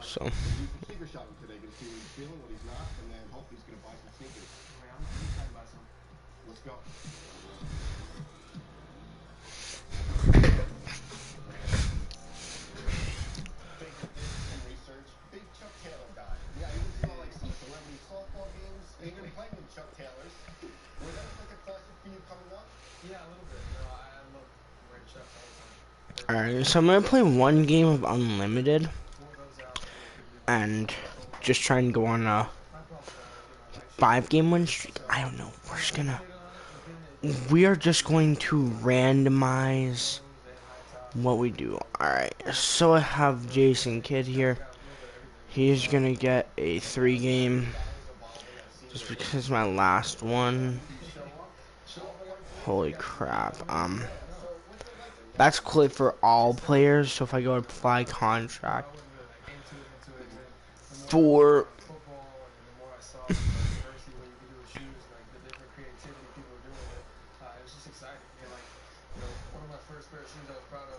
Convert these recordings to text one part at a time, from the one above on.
So. Alright, so I'm gonna play one game of Unlimited and just try and go on a 5-game win streak. I don't know. We are just going to randomize what we do. Alright, so I have Jason Kidd here. He's gonna get a 3-game just because it's my last one. Holy crap. That's clear for all players, so if I go apply contract for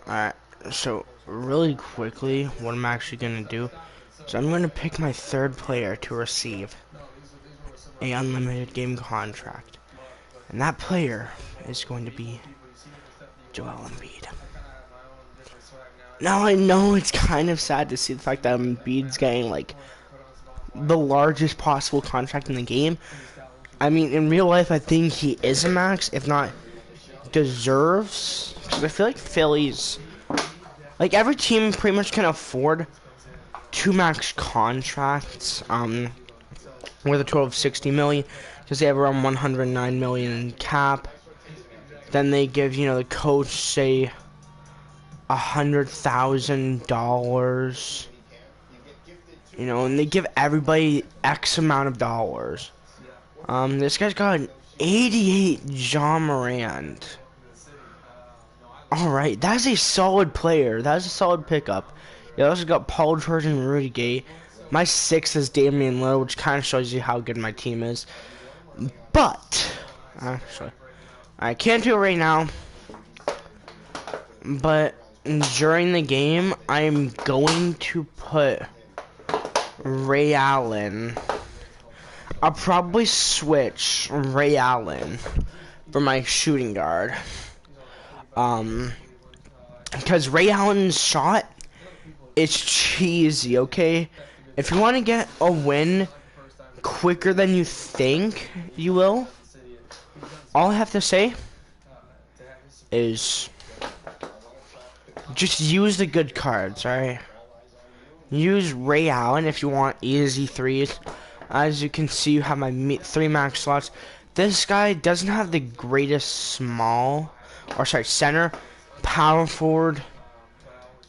alright, so really quickly what I'm actually gonna do is I'm gonna pick my 3rd player to receive a unlimited game contract, and that player is going to be Joel Embiid. Now I know it's kind of sad to see the fact that Embiid's getting like the largest possible contract in the game. I mean, in real life, I think he is a max, if not deserves. Because I feel like Phillies, like every team, pretty much can afford 2 max contracts. With a total of 60 million, because they have around 109 million in cap. Then they give, you know, the coach say $100,000, you know, and they give everybody X amount of dollars. This guy's got an 88 Ja Morant. Alright, that's a solid player. That's a solid pickup. He also got Paul George and Rudy Gay. My 6th is Damian Lillard, which kind of shows you how good my team is. But, actually, I can't do it right now. But during the game, I'm going to put Ray Allen. I'll probably switch Ray Allen for my shooting guard. Because Ray Allen's shot is cheesy, okay? If you want to get a win quicker than you think you will, all I have to say is just use the good cards, alright? Use Ray Allen if you want easy 3s. As you can see, you have my 3 max slots. This guy doesn't have the greatest center, power forward.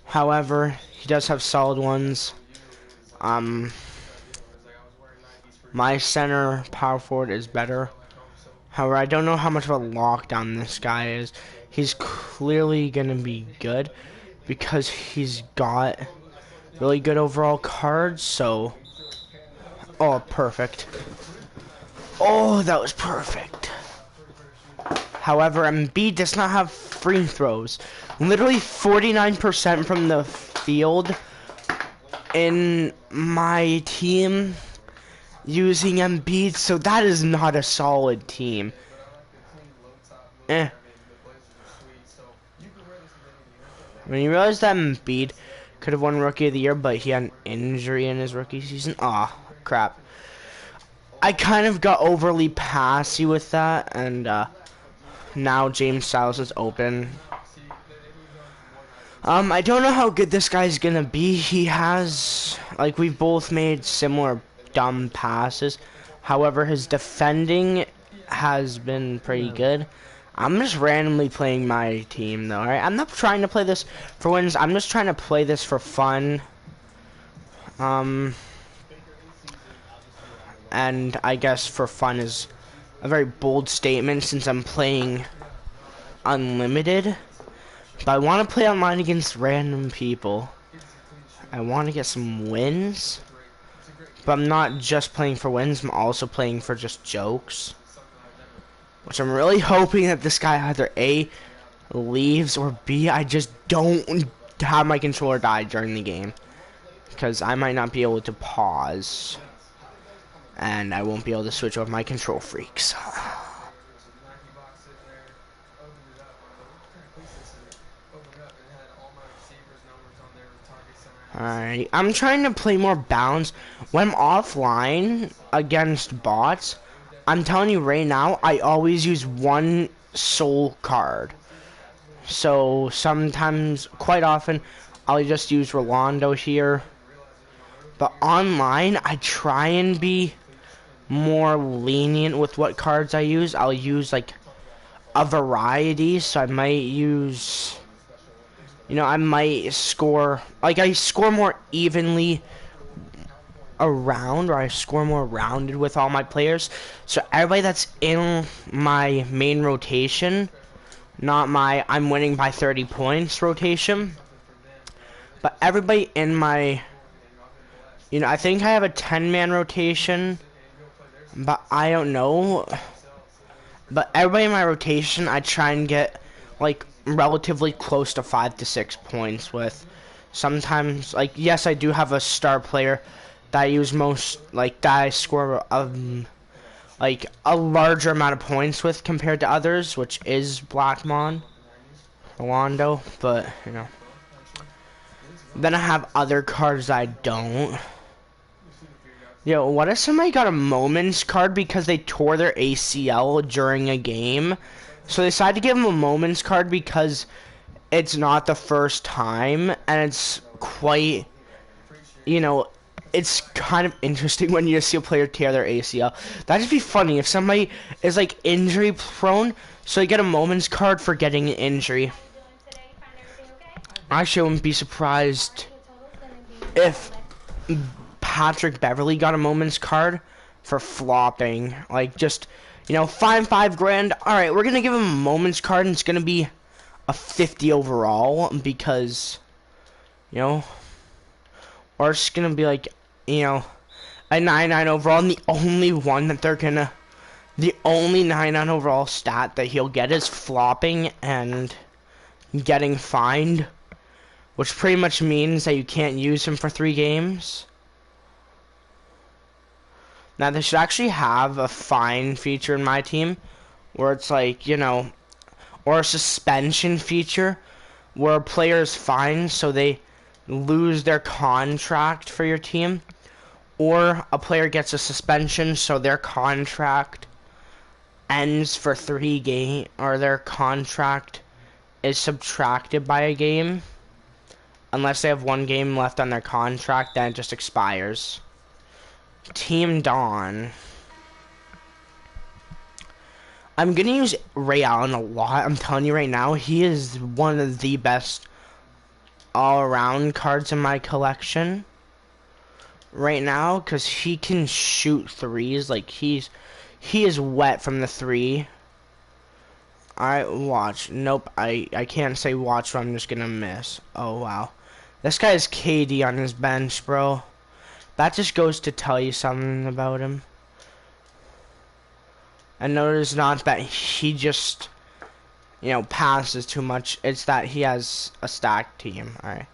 However, he does have solid ones. My center power forward is better. However, I don't know how much of a lockdown this guy is. He's clearly gonna be good because he's got really good overall cards. So, oh, perfect. Oh, that was perfect. However, Embiid does not have free throws. Literally 49% from the field in my team using Embiid, so that is not a solid team. When you realize that Embiid could have won Rookie of the Year, but he had an injury in his rookie season. Aw, crap. I kind of got overly passy with that, and now James Styles is open. I don't know how good this guy's gonna be. He has, like, we've both made similar dumb passes. However, his defending has been pretty good. I'm just randomly playing my team, though, alright? I'm not trying to play this for wins. I'm just trying to play this for fun. And I guess for fun is a very bold statement since I'm playing Unlimited. But I want to play online against random people. I want to get some wins. But I'm not just playing for wins, I'm also playing for just jokes. Which I'm really hoping that this guy either A, leaves, or B, I just don't have my controller die during the game. Because I might not be able to pause. And I won't be able to switch over my control freaks. Alright, I'm trying to play more balanced. When I'm offline against bots, I'm telling you right now, I always use one soul card. So sometimes, quite often, I'll just use Rolando here. But online, I try and be more lenient with what cards I use. I'll use like a variety, so I might use, you know, I might score, like I score more evenly around, or I score more rounded with all my players. So everybody that's in my main rotation, not my I'm winning by 30 points rotation, but everybody in my, you know, I think I have a 10-man rotation, but I don't know. But everybody in my rotation, I try and get like relatively close to 5 to 6 points with. Sometimes, like, yes, I do have a star player that I use most, like, that I score like a larger amount of points with compared to others, which is Blackmon, Rolando. But you know, then I have other cards I don't. Yo, what if somebody got a Moments card because they tore their ACL during a game? So they decided to give them a Moments card because it's not the first time, and it's quite, you know, it's kind of interesting when you see a player tear their ACL. That'd just be funny if somebody is like injury prone, so they get a Moments card for getting an injury. Actually, I wouldn't be surprised if Patrick Beverly got a Moments card for flopping. Like, just, you know, fine, $5 grand. Alright, we're gonna give him a Moments card, and it's gonna be a 50 overall, because, you know, or it's gonna be like, you know, a 99 overall, and the only one that they're gonna, the only 99 overall stat that he'll get is flopping and getting fined, which pretty much means that you can't use him for 3 games. Now, they should actually have a fine feature in my team, where it's like, you know, or a suspension feature, where a player is fined so they lose their contract for your team, or a player gets a suspension so their contract ends for 3 games, or their contract is subtracted by a game. Unless they have 1 game left on their contract, then it just expires. Team Dawn. I'm gonna use Ray Allen a lot. I'm telling you right now, he is one of the best all-around cards in my collection right now, because he can shoot threes. Like, he is wet from the 3. Alright, watch. Nope, I can't say watch, so I'm just gonna miss. Oh, wow. This guy has KD on his bench, bro. That just goes to tell you something about him. And notice not that he just, you know, passes too much. It's that he has a stacked team. Alright.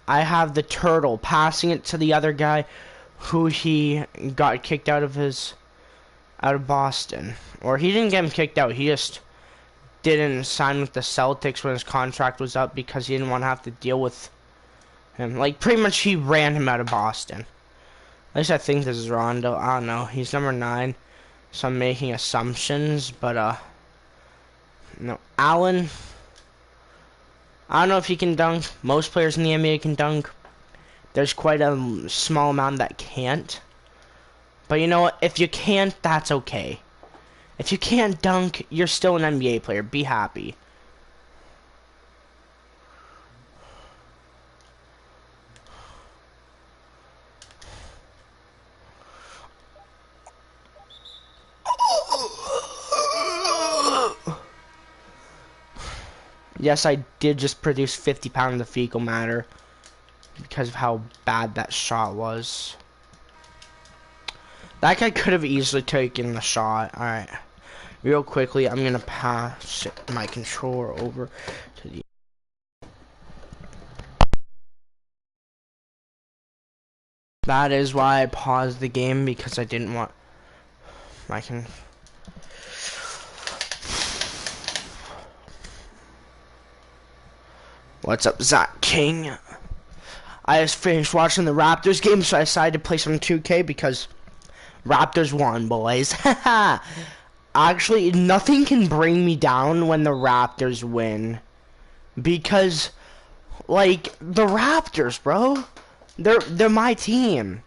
I have the Turtle passing it to the other guy who he got kicked out of Boston. Or he didn't get him kicked out. He just didn't sign with the Celtics when his contract was up because he didn't want to have to deal with him. Like, pretty much he ran him out of Boston. At least I think this is Rondo. I don't know. He's number 9. So I'm making assumptions, but, no. Allen, I don't know if he can dunk. Most players in the NBA can dunk. There's quite a small amount that can't. But you know what? If you can't, that's okay. If you can't dunk, you're still an NBA player. Be happy. Yes, I did just produce 50 pounds of fecal matter because of how bad that shot was. That guy could have easily taken the shot. Alright. real quickly, I'm gonna pass my controller over to the. That is why I paused the game, because I didn't want my What's up, Zach King? I just finished watching the Raptors game, so I decided to play some 2K because Raptors won, boys. Actually, nothing can bring me down when the Raptors win. Because, like, the Raptors, bro. They're my team.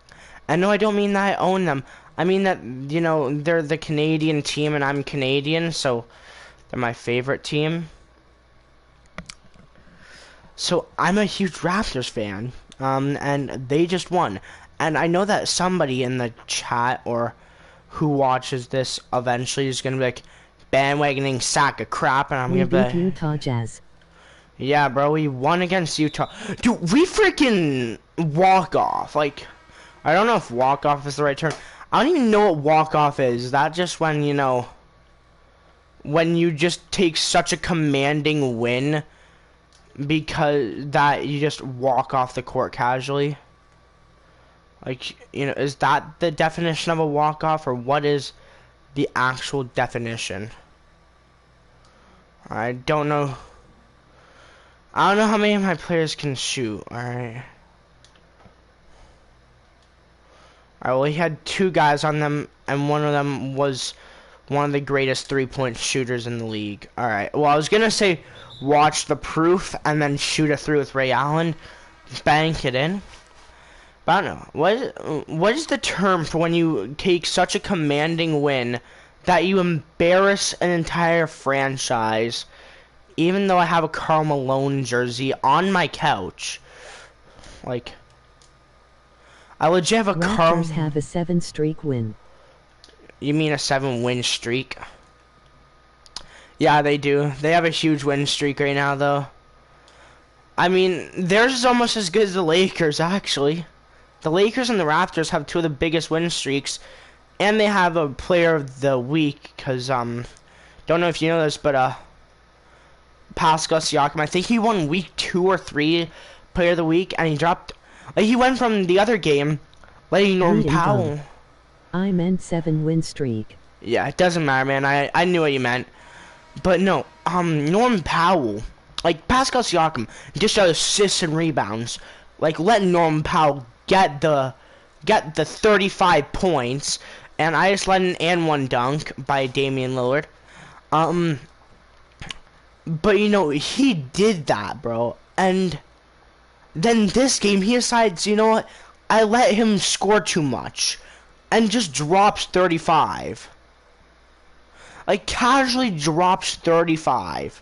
And no, I don't mean that I own them. I mean that, you know, they're the Canadian team and I'm Canadian, so they're my favorite team. So I'm a huge Raptors fan, and they just won. And I know that somebody in the chat or who watches this eventually is gonna be like, bandwagoning sack of crap, and I'm gonna be like, Utah Jazz. Yeah, bro, we won against Utah. Dude, we freaking walk off. Like, I don't know if walk off is the right term. I don't even know what walk off is. Is that just when, you know, when you just take such a commanding win because that you just walk off the court casually? Like, you know, is that the definition of a walk off, or what is the actual definition? I don't know. I don't know how many of my players can shoot, alright. Alright, well, he had 2 guys on them, and one of them was one of the greatest 3-point shooters in the league. Alright, well, I was gonna say watch the proof and then shoot it through with Ray Allen, bank it in. But I don't know, what is the term for when you take such a commanding win that you embarrass an entire franchise? Even though I have a Karl Malone jersey on my couch, like, I legit have a Raptors have a 7-streak win. You mean a 7-win streak? Yeah, they do. They have a huge win streak right now, though. I mean, theirs is almost as good as the Lakers, actually. The Lakers and the Raptors have 2 of the biggest win streaks, and they have a player of the week, because, don't know if you know this, but, Pascal Siakam, I think he won week 2 or 3 player of the week, and he dropped, like, he went from the other game, letting Norman Powell. I meant 7-win streak. Yeah, it doesn't matter, man. I knew what you meant. But no, Norman Powell, like, Pascal Siakam, dished out assists and rebounds. Like, let Norman Powell get the 35 points, and I just let an and one dunk by Damian Lillard. But you know, he did that, bro. And then this game, he decides, you know what? I let him score too much, and just drops 35. Like, casually drops 35,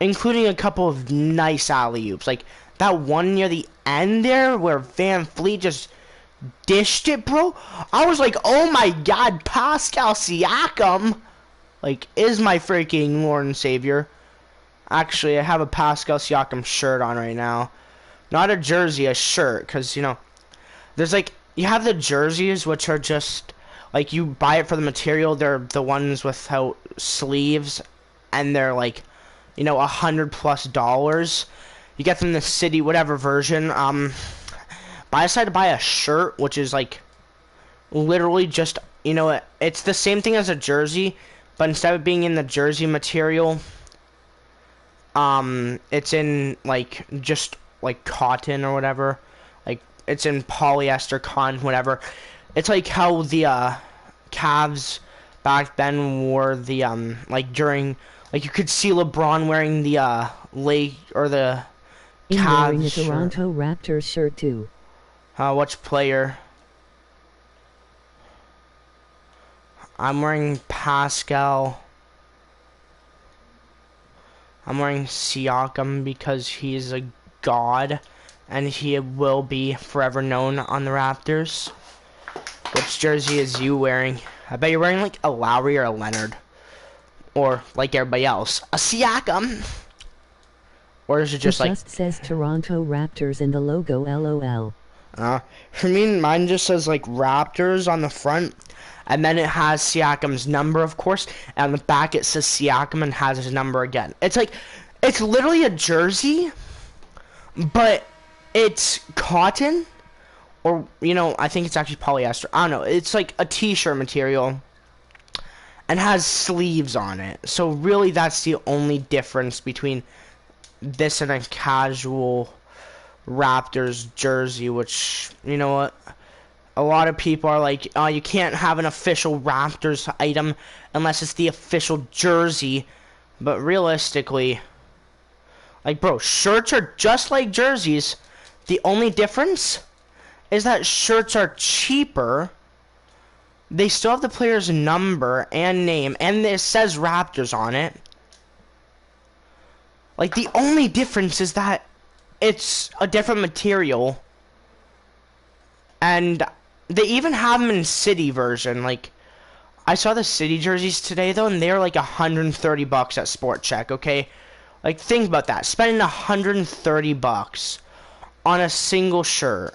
including a couple of nice alley-oops. Like, that one near the end there where Van Fleet just dished it, bro. I was like, oh my god, Pascal Siakam, like, is my freaking Lord and Savior. Actually, I have a Pascal Siakam shirt on right now. Not a jersey, a shirt, because, you know, there's, like, you have the jerseys, which are just, like, you buy it for the material. They're the ones without sleeves, and they're, like, you know, $100+. You get them in the city, whatever version. But I decided to buy a shirt, which is, like, literally just, you know, it's the same thing as a jersey, but instead of being in the jersey material, it's in, like, just, like, cotton or whatever. Like, it's in polyester, cotton, whatever. It's like how the, Cavs back then wore the, like, during, like, you could see LeBron wearing the, or the Cavs wearing a Toronto Raptors shirt, too. Which player? I'm wearing Pascal. I'm wearing Siakam because he's a god, and he will be forever known on the Raptors. Which jersey is you wearing? I bet you're wearing, like, a Lowry or a Leonard. Or, like everybody else, a Siakam. Or is it just, like... It just says Toronto Raptors and the logo LOL. For me, mine just says like Raptors on the front, and then it has Siakam's number, of course, and on the back it says Siakam and has his number again. It's like, it's literally a jersey, but it's cotton, or, you know, I think it's actually polyester. I don't know. It's like a t-shirt material and has sleeves on it. So really that's the only difference between this and a casual Raptors jersey, which, you know what, a lot of people are like, oh, you can't have an official Raptors item unless it's the official jersey. But realistically, like, bro, shirts are just like jerseys. The only difference is that shirts are cheaper. They still have the player's number and name, and it says Raptors on it. Like, the only difference is that it's a different material. And they even have them in city version. Like, I saw the city jerseys today, though, and they're like $130 at Sport Check, okay? Like, think about that. Spending $130 on a single shirt.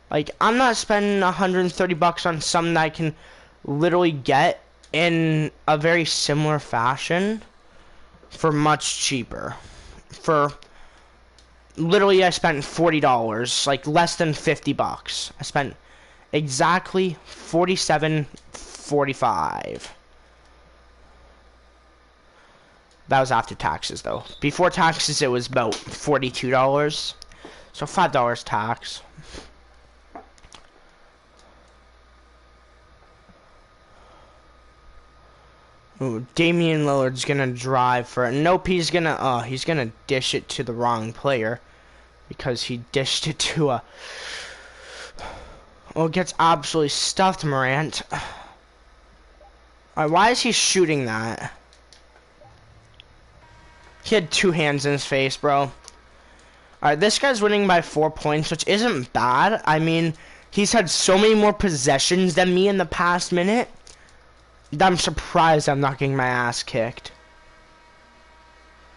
Like, I'm not spending $130 on something that I can literally get in a very similar fashion for much cheaper. For literally, I spent $40, like less than $50. I spent exactly $47.45. That was after taxes, though. Before taxes, it was about $42. So $5 tax. Ooh, Damian Lillard's gonna drive for it. Nope, he's gonna dish it to the wrong player. Because he dished it to a... Oh, gets absolutely stuffed, Morant. Alright, why is he shooting that? He had two hands in his face, bro. Alright, this guy's winning by 4 points, which isn't bad. I mean, he's had so many more possessions than me in the past minute. I'm surprised I'm not getting my ass kicked.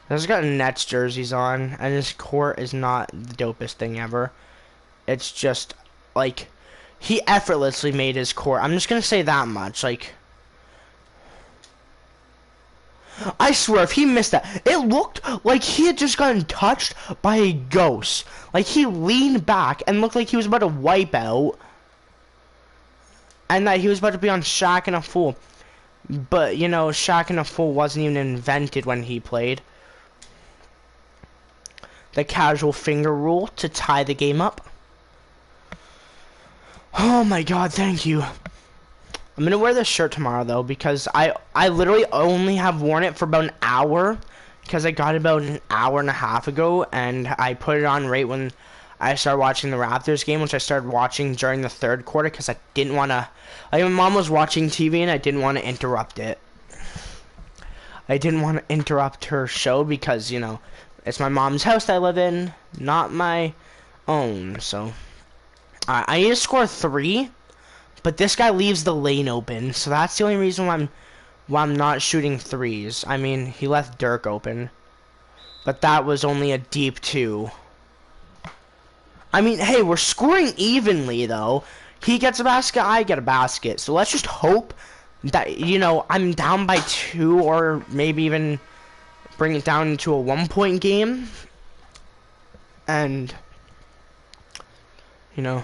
He's got Nets jerseys on, and his court is not the dopest thing ever. It's just, like, he effortlessly made his court. I'm just gonna say that much, like... I swear, if he missed that, it looked like he had just gotten touched by a ghost. Like, he leaned back and looked like he was about to wipe out. And that he was about to be on Shaq and a Fool. But, you know, Shaq and a Fool wasn't even invented when he played. The casual finger rule to tie the game up. Oh my god, thank you. I'm gonna wear this shirt tomorrow, though, because I literally only have worn it for about an hour. Because I got it about an hour and a half ago, and I put it on right when I started watching the Raptors game, which I started watching during the third quarter, because I didn't want to... Like, my mom was watching TV, and I didn't want to interrupt it. I didn't want to interrupt her show, because, you know, it's my mom's house that I live in, not my own, so... I need to score 3, but this guy leaves the lane open, so that's the only reason why I'm not shooting 3s. I mean, he left Dirk open, but that was only a deep 2. I mean, hey, we're scoring evenly, though. He gets a basket, I get a basket, so let's just hope that, you know, I'm down by 2, or maybe even bring it down into a 1-point game, and... You know,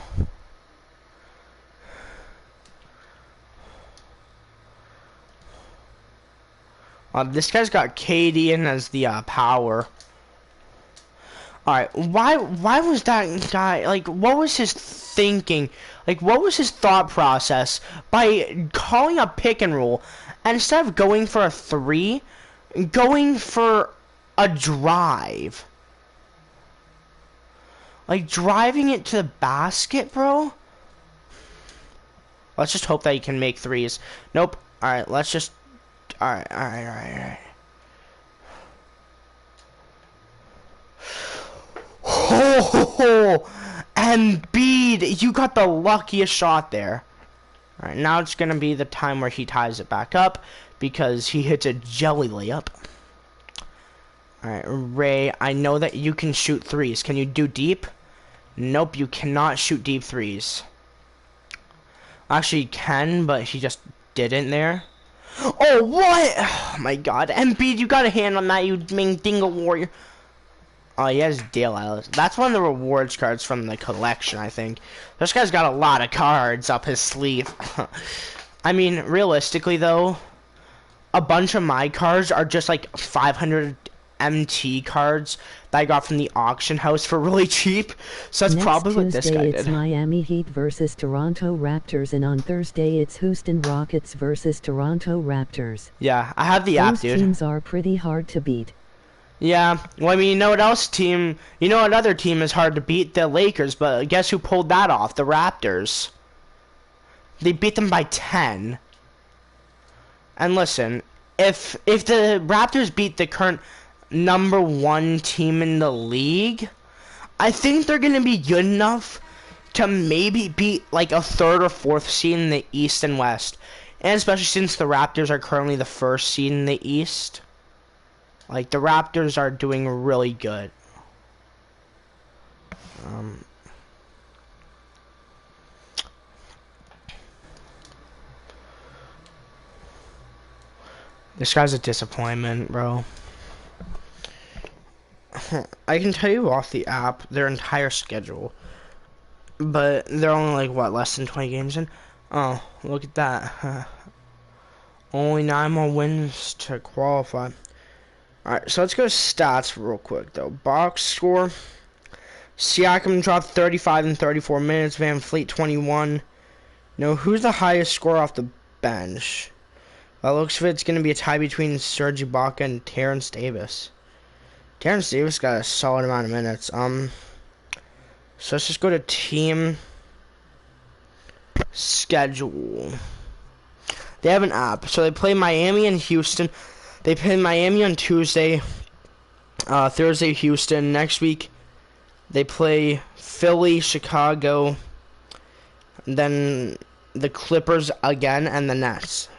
this guy's got KD in as the power. All right, why was that guy, like, what was his thinking? Like, what was his thought process by calling a pick and roll, and instead of going for a 3, going for a drive? Like, driving it to the basket, bro? Let's just hope that he can make 3s. Nope. Alright, let's just... Alright. Oh, Embiid, you got the luckiest shot there. Alright, now it's gonna be the time where he ties it back up, because he hits a jelly layup. Alright, Ray, I know that you can shoot 3s. Can you do deep? Nope, you cannot shoot deep threes. Actually, you can, but he just didn't there. Oh, what? Oh, my God. Embiid, you got a hand on that, you main dingo warrior. Oh, he has Dale Ellis. That's one of the rewards cards from the collection, I think. This guy's got a lot of cards up his sleeve. I mean, realistically, though, a bunch of my cards are just like 500 MT cards that I got from the auction house for really cheap. So that's Next probably what this Tuesday guy it's did. Miami Heat versus Toronto Raptors, and on Thursday it's Houston Rockets versus Toronto Raptors. Yeah, I have the app, Those dude. teams are pretty hard to beat. Yeah, well, I mean, you know what else team? You know what other team is hard to beat? The Lakers, but guess who pulled that off? The Raptors. They beat them by 10. And listen, if the Raptors beat the current #1 team in the league, I think they're gonna be good enough to maybe beat like a 3rd or 4th seed in the East and West, and especially since the Raptors are currently the 1st seed in the East. Like, the Raptors are doing really good. This guy's a disappointment, bro. I can tell you off the app their entire schedule, but they're only like, what, less than 20 games in? Oh, look at that. Only 9 more wins to qualify. Alright, so let's go stats real quick, though. Box score. Siakam dropped 35 in 34 minutes. Van Fleet 21. No, who's the highest scorer off the bench? Looks of it's going to be a tie between Serge Ibaka and Terrence Davis. Terrence Davis got a solid amount of minutes. So let's just go to team schedule. They have an app. So they play Miami and Houston. They play Miami on Tuesday. Thursday, Houston. Next week, they play Philly, Chicago, and then the Clippers again, and the Nets.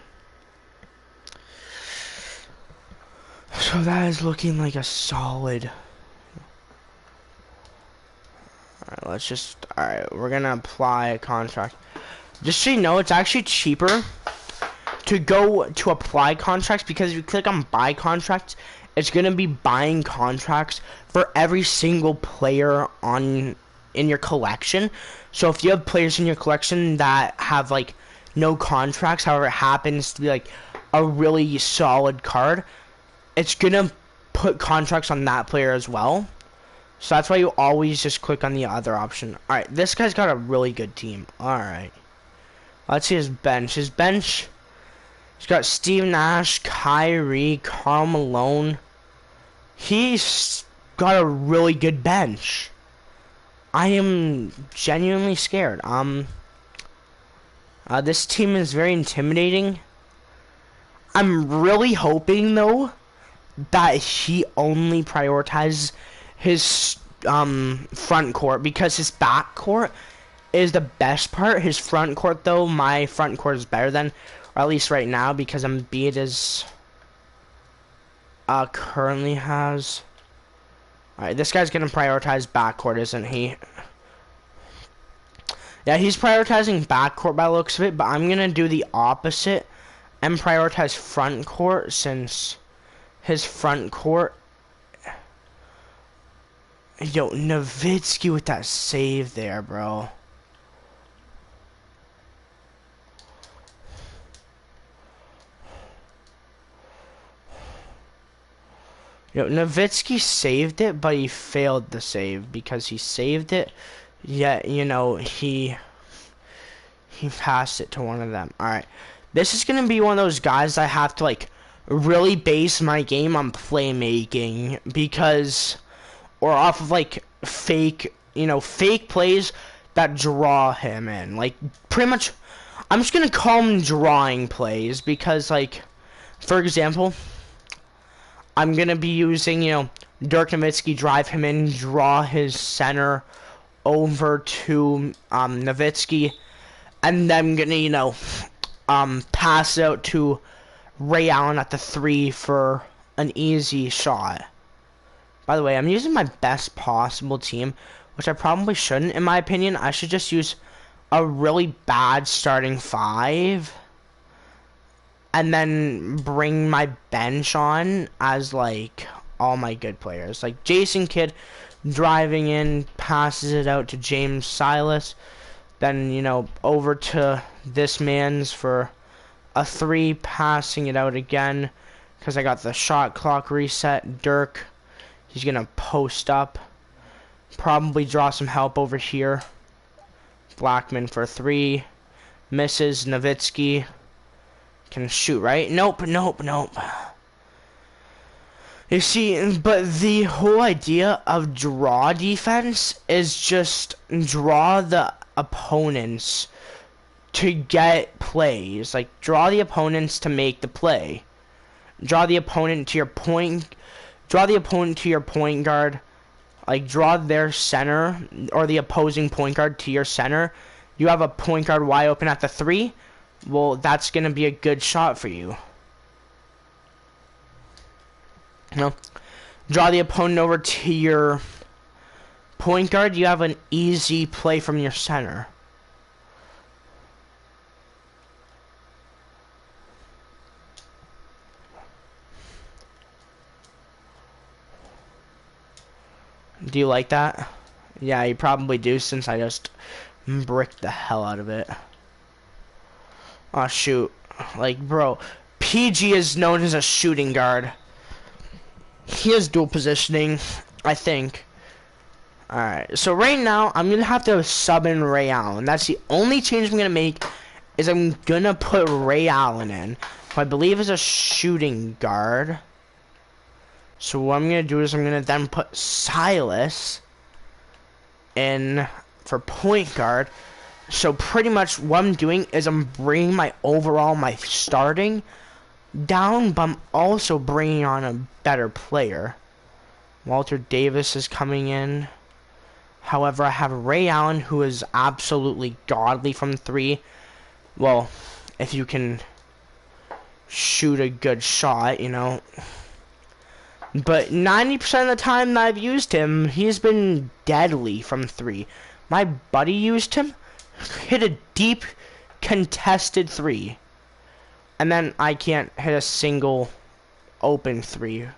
So that is looking like a solid. Alright, we're gonna apply a contract. Just so you know, it's actually cheaper to go to apply contracts, because if you click on buy contracts, it's gonna be buying contracts for every single player in your collection. So if you have players in your collection that have like no contracts, however it happens to be like a really solid card, it's gonna put contracts on that player as well. So that's why you always just click on the other option. Alright, this guy's got a really good team. Alright. Let's see his bench. He's got Steve Nash, Kyrie, Karl Malone. He's got a really good bench. I am genuinely scared. This team is very intimidating. I'm really hoping, though, that he only prioritizes his front court, because his back court is the best part. His front court, though, my front court is better than, or at least right now, because Embiid is currently has. Alright, this guy's gonna prioritize backcourt, isn't he? Yeah, he's prioritizing backcourt by the looks of it, but I'm gonna do the opposite and prioritize front court, since his front court. Yo, Nowitzki with that save there, bro. Yo, Nowitzki saved it, but he failed the save because he saved it, yet, you know, he passed it to one of them. Alright, this is going to be one of those guys I have to, like, really base my game on playmaking, because, or off of, like, fake plays that draw him in. Like, pretty much, I'm just going to call them drawing plays, because, like, for example, I'm going to be using, Dirk Nowitzki, drive him in, draw his center over to Nowitzki, and then I'm going to, pass it out to Ray Allen at the 3 for an easy shot. By the way, I'm using my best possible team, which I probably shouldn't. In my opinion, I should just use a really bad starting 5 and then bring my bench on as like all my good players. Like Jason Kidd driving in, passes it out to James Silas, then, you know, over to this man's for a 3, passing it out again because I got the shot clock reset. Dirk, he's gonna post up, probably draw some help over here. Blackman for 3, misses. Nowitzki can shoot, right? Nope. You see, but the whole idea of draw defense is just draw the opponents to get plays. Like, draw the opponents to make the play. Draw the opponent to your point guard. Like, draw their center, or the opposing point guard to your center. You have a point guard wide open at the 3. Well, that's going to be a good shot for you. You know, draw the opponent over to your point guard. You have an easy play from your center. Do you like that? Yeah, you probably do, since I just bricked the hell out of it. Oh, shoot. Like, bro, PG is known as a shooting guard. He has dual positioning, I think. Alright, so right now, I'm going to have to sub in Ray Allen. That's the only change I'm going to make, is I'm going to put Ray Allen in, who I believe is a shooting guard. So what I'm going to do is I'm going to then put Silas in for point guard. So pretty much what I'm doing is I'm bringing my starting down, but I'm also bringing on a better player. Walter Davis is coming in. However, I have Ray Allen, who is absolutely godly from 3. Well, if you can shoot a good shot, you know. But 90% of the time that I've used him, he's been deadly from 3. My buddy used him, hit a deep contested 3. And then I can't hit a single open 3.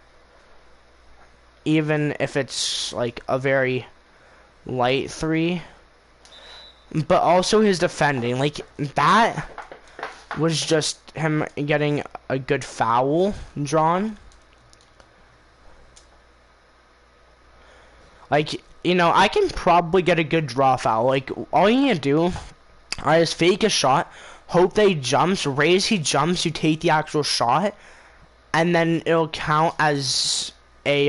Even if it's like a very light 3. But also his defending. Like, that was just him getting a good foul drawn. Like, you know, I can probably get a good draw foul. Like, all you need to do is fake a shot, hope they jumps, raise he jumps, you take the actual shot, and then it'll count as a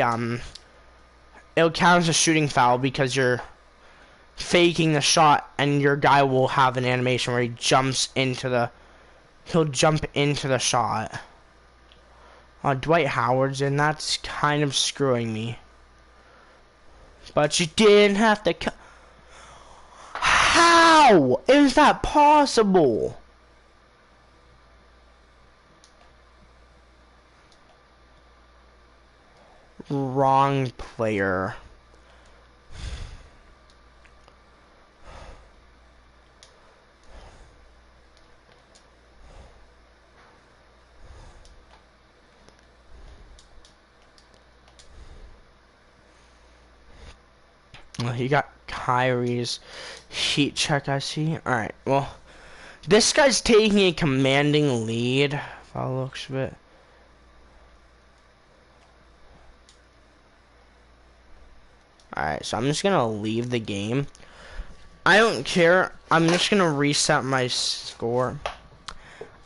shooting foul because you're faking the shot, and your guy will have an animation where he'll jump into the shot. Dwight Howard's in, that's kind of screwing me. But you didn't have to How is that possible? Wrong player. Well, he got Kyrie's heat check, I see. Alright, well, this guy's taking a commanding lead, by the looks of it. Alright, so I'm just gonna leave the game. I don't care. I'm just gonna reset my score.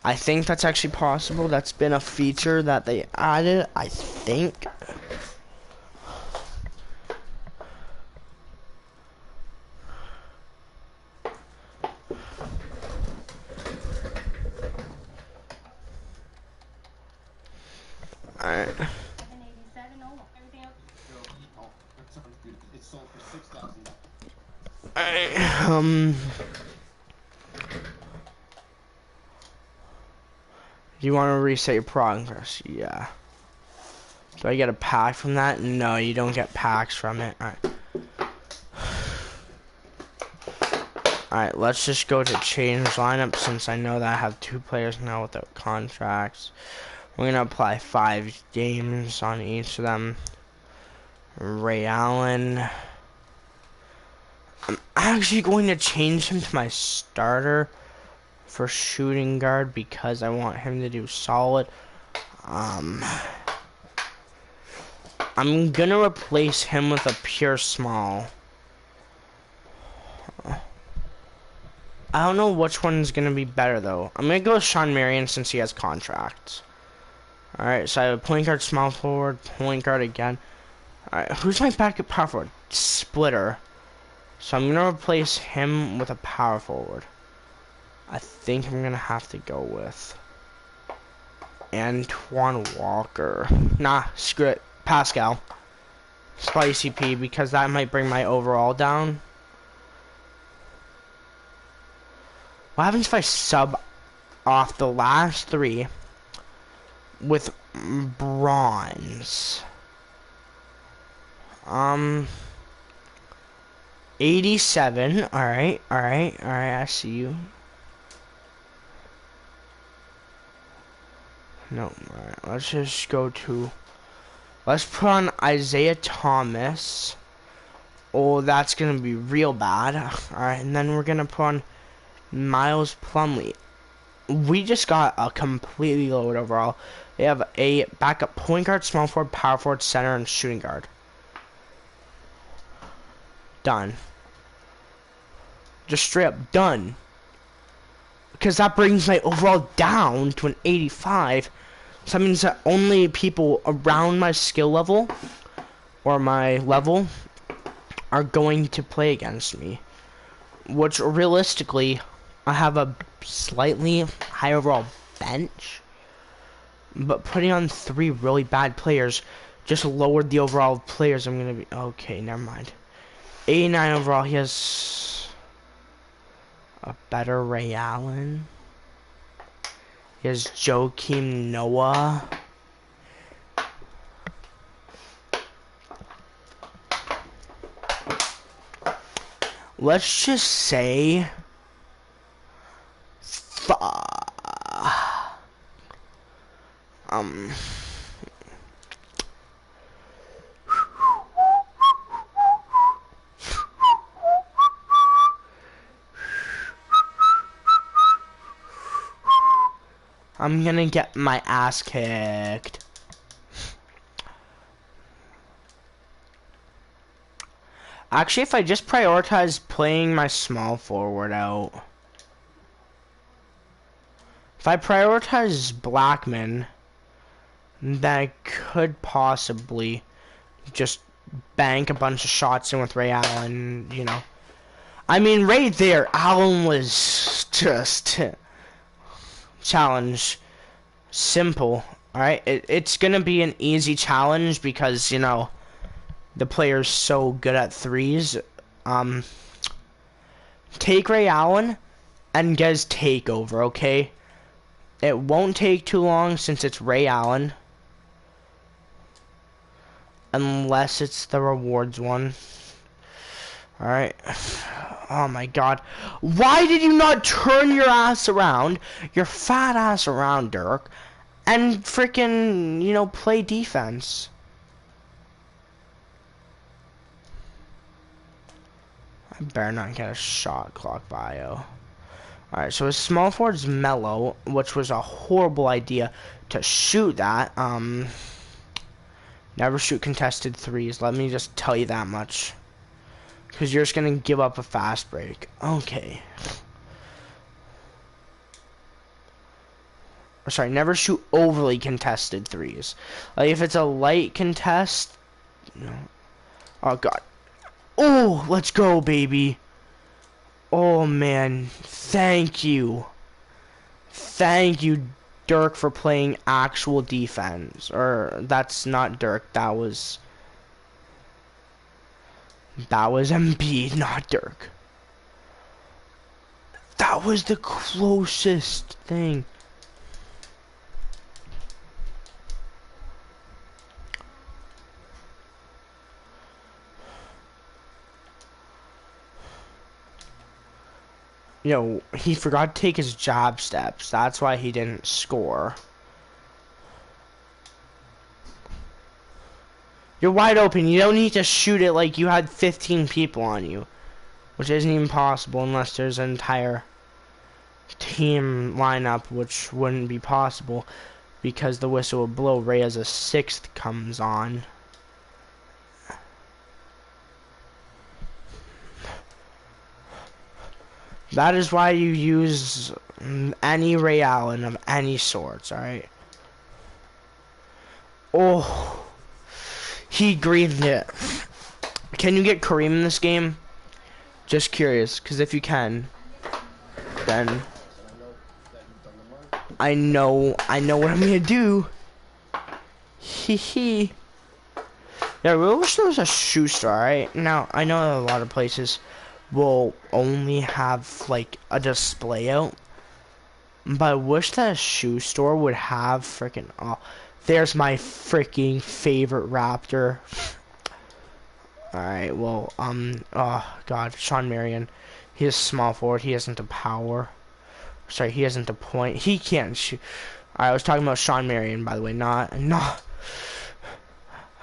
I think that's actually possible. That's been a feature that they added, I think. Alright. Alright, do you want to reset your progress? Yeah. Do I get a pack from that? No, you don't get packs from it. Alright. Alright, let's just go to change lineup since I know that I have 2 players now without contracts. We're going to apply 5 games on each of them. Ray Allen. I'm actually going to change him to my starter for shooting guard because I want him to do solid. I'm going to replace him with a pure small. I don't know which one's going to be better, though. I'm going to go with Sean Marion since he has contracts. Alright, so I have a point guard, small forward, point guard again. Alright, who's my backup power forward? Splitter. So I'm going to replace him with a power forward. I think I'm going to have to go with Antoine Walker. Nah, screw it. Pascal. Spicy P, because that might bring my overall down. What happens if I sub off the last 3 with bronze? 87. Alright, I see you. No, alright, let's just go to... Let's put on Isaiah Thomas. Oh, that's gonna be real bad. Alright, and then we're gonna put on Miles Plumlee. We just got a completely lowered overall. We have a backup point guard, small forward, power forward, center, and shooting guard. Done. Just straight up done. Because that brings my overall down to an 85. So that means that only people around my skill level or my level are going to play against me. Which realistically, I have a slightly high overall bench. But putting on 3 really bad players just lowered the overall players I'm going to be... Okay, never mind. 89 overall, he has a better Ray Allen. He has Joakim Noah. Let's just say... I'm gonna get my ass kicked. Actually, if I just prioritize playing my small forward out. If I prioritize Blackman, then I could possibly just bank a bunch of shots in with Ray Allen, you know. I mean, right there, Allen was just... challenge. Simple. Alright, it's gonna be an easy challenge because, you know, the player's so good at threes. Take Ray Allen and get his takeover, okay? It won't take too long since it's Ray Allen. Unless it's the rewards one. Alright. Oh my god. Why did you not turn your ass around, your fat ass around, Dirk, and freaking, you know, play defense? I better not get a shot clock bio. Alright, so his small forward's Mello, which was a horrible idea to shoot that. Never shoot contested threes, let me just tell you that much. Because you're just going to give up a fast break. Okay. Sorry, never shoot overly contested threes. Like, if it's a light contest... No. Oh, God. Oh, let's go, baby. Oh, man. Thank you. Thank you, Dirk, for playing actual defense. Or, that's not Dirk. That was Embiid, not Dirk. That was the closest thing. he forgot to take his jab steps. That's why he didn't score. You're wide open. You don't need to shoot it like you had 15 people on you, which isn't even possible unless there's an entire team lineup, which wouldn't be possible because the whistle will blow right as a sixth comes on. That is why you use any Ray Allen of any sorts, alright? Oh, he greened it. Can you get Kareem in this game? Just curious, because if you can, then I know what I'm gonna do. Hee hee. Yeah, we wish there was a shoe store, right? Now, I know a lot of places will only have, like, a display out. But I wish that a shoe store would have freaking... Oh, there's my freaking favorite Raptor. Alright, well, oh, God, Sean Marion. He is small forward. He isn't a power. Sorry, he isn't a point. He can't shoot. Alright, I was talking about Sean Marion, by the way, not...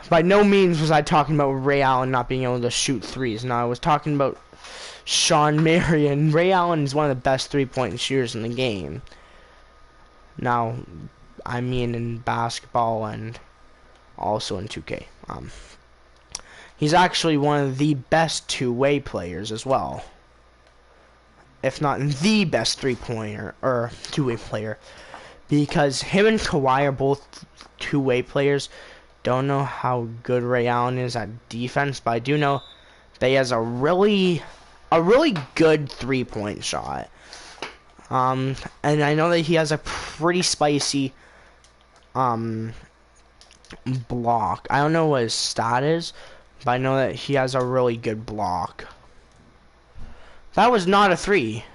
By no means was I talking about Ray Allen not being able to shoot threes. No, I was talking about Sean Marion. Ray Allen is one of the best three-point shooters in the game. Now, I mean in basketball and also in 2K. He's actually one of the best two-way players as well. If not the best three-pointer or two-way player. Because him and Kawhi are both two-way players. Don't know how good Ray Allen is at defense, but I do know that he has a really good three-point shot. And I know that he has a pretty spicy block. I don't know what his stat is, but I know that he has a really good block. That was not a three.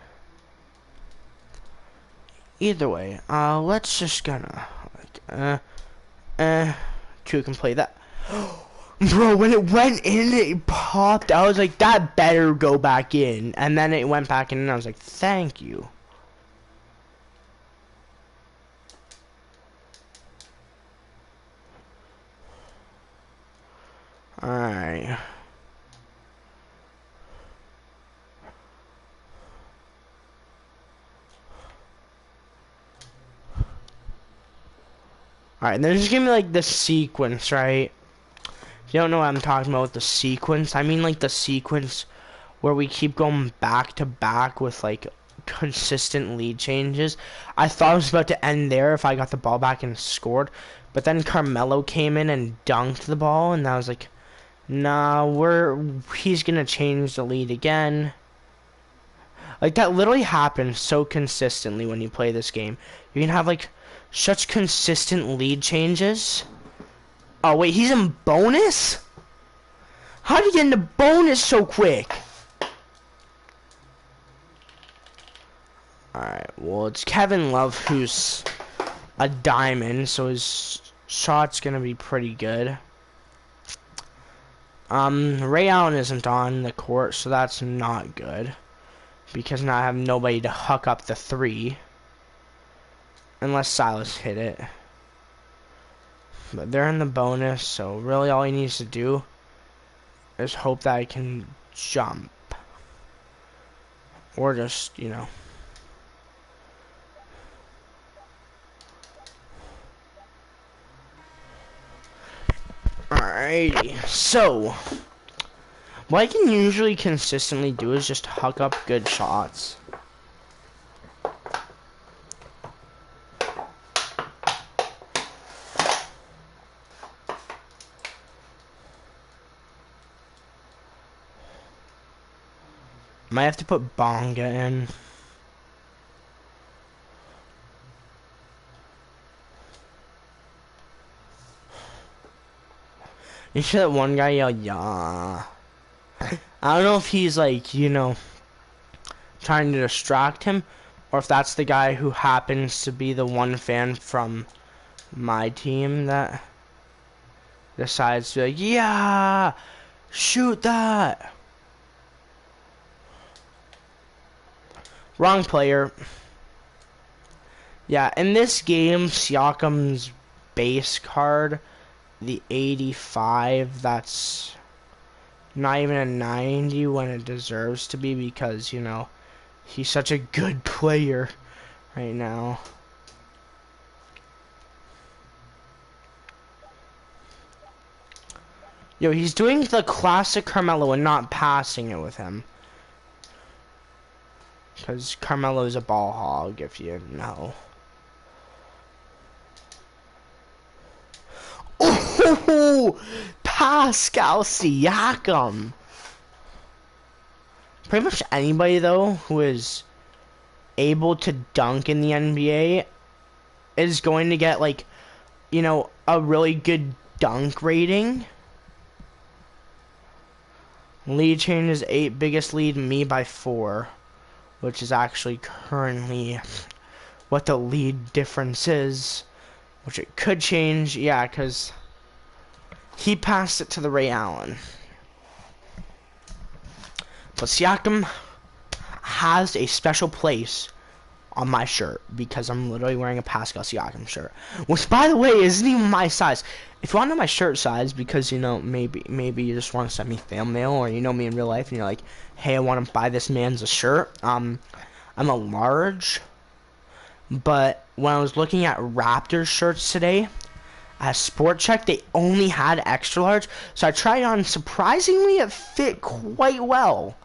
Either way, let's just gonna Two can play that. Bro, when it went in, it popped. I was like, that better go back in. And then it went back in, and I was like, thank you. Alright. Alright, then just give me like the sequence, right? If you don't know what I'm talking about with the sequence, I mean like the sequence where we keep going back to back with like consistent lead changes. I thought it was about to end there if I got the ball back and scored, but then Carmelo came in and dunked the ball, and I was like, nah, he's gonna change the lead again. Like that literally happens so consistently when you play this game. You can have like such consistent lead changes. Oh wait, he's in bonus? How did he get into bonus so quick? Alright, well it's Kevin Love who's a diamond, so his shot's gonna be pretty good. Ray Allen isn't on the court, so that's not good. Because now I have nobody to huck up the three. Unless Silas hit it. But they're in the bonus, so really all he needs to do is hope that I can jump. Or just, you know. Alrighty, so what I can usually consistently do is just huck up good shots. Might have to put Bonga in. You see that one guy yell, yeah. I don't know if he's like, you know, trying to distract him, or if that's the guy who happens to be the one fan from my team that decides to be like, yeah, shoot that. Wrong player. Yeah, in this game, Siakam's base card, the 85, that's not even a 90 when it deserves to be because, you know, he's such a good player right now. Yo, he's doing the classic Carmelo and not passing it with him. Because Carmelo's a ball hog, if you know. Oh, Pascal Siakam. Pretty much anybody, though, who is able to dunk in the NBA is going to get, like, you know, a really good dunk rating. Lead changes 8, biggest lead me by 4, which is actually currently what the lead difference is, which it could change, yeah, because he passed it to the Ray Allen. But Siakam has a special place on my shirt because I'm literally wearing a Pascal Siakam shirt, which, by the way, isn't even my size. If you want to know my shirt size, because, you know, maybe you just want to send me fan mail, or you know me in real life and you're like, hey, I want to buy this man's a shirt. I'm a large, but when I was looking at Raptors shirts today at Sport Check, they only had extra large, so I tried on. Surprisingly, it fit quite well.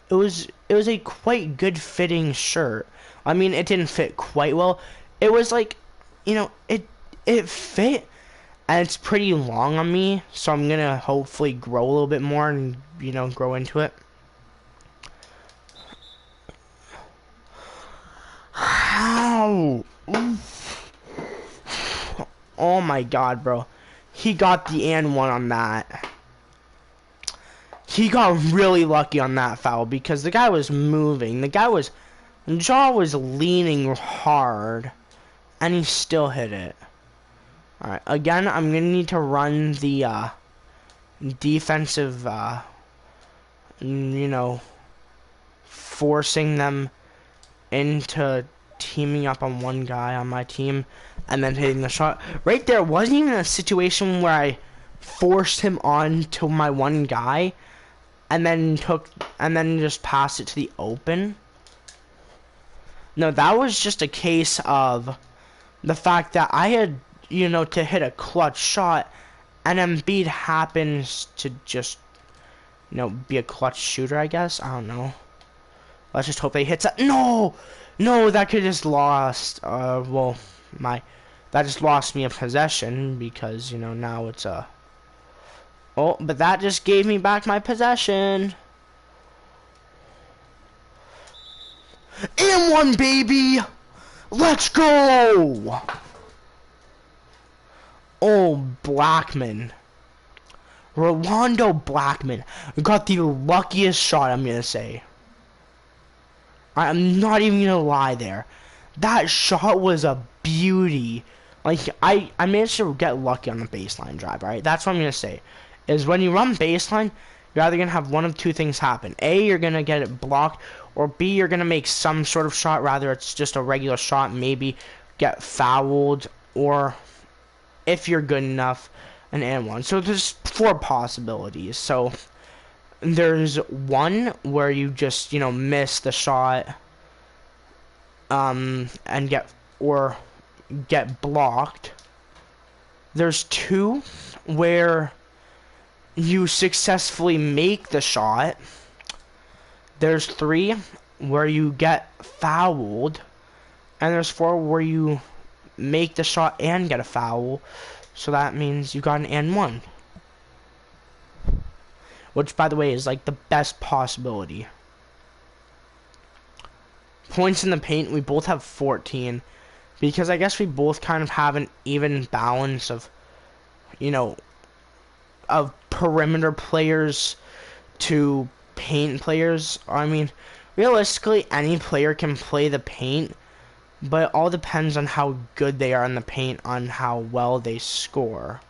It was a quite good fitting shirt. I mean, it didn't fit quite well. It was like, you know, it fit, and it's pretty long on me, so I'm gonna hopefully grow a little bit more and, you know, grow into it. How? Oh my god, bro. He got the and one on that. He got really lucky on that foul because the guy was moving. Jaw was leaning hard, and he still hit it. Alright, again, I'm going to need to run the defensive, you know, forcing them into teaming up on one guy on my team and then hitting the shot. Right there wasn't even a situation where I forced him on to my one guy and then just passed it to the open. No, that was just a case of the fact that I had, you know, to hit a clutch shot, and Embiid happens to just, you know, be a clutch shooter, I guess. I don't know. Let's just hope they hit that. No, that could just lost. Well, that just lost me a possession because, you know, now it's a. Oh, but that just gave me back my possession. And one, baby! Let's go! Oh, Blackman. Rolando Blackman got the luckiest shot, I'm gonna say. I'm not even gonna lie there. That shot was a beauty. Like, I managed to get lucky on the baseline drive, alright? That's what I'm gonna say. Is when you run baseline, you're either gonna have one of two things happen. A, you're gonna get it blocked, or B, you're gonna make some sort of shot, rather it's just a regular shot, maybe get fouled, or if you're good enough, an and one. So there's 4 possibilities. So there's one where you just, you know, miss the shot, and get blocked. There's 2 where you successfully make the shot. There's 3 where you get fouled, and there's 4 where you make the shot and get a foul. So that means you got an and one, which, by the way, is like the best possibility. Points in the paint, we both have 14, because I guess we both kind of have an even balance of, you know, of perimeter players to paint players. I mean, realistically, any player can play the paint, but it all depends on how good they are in the paint, on how well they score.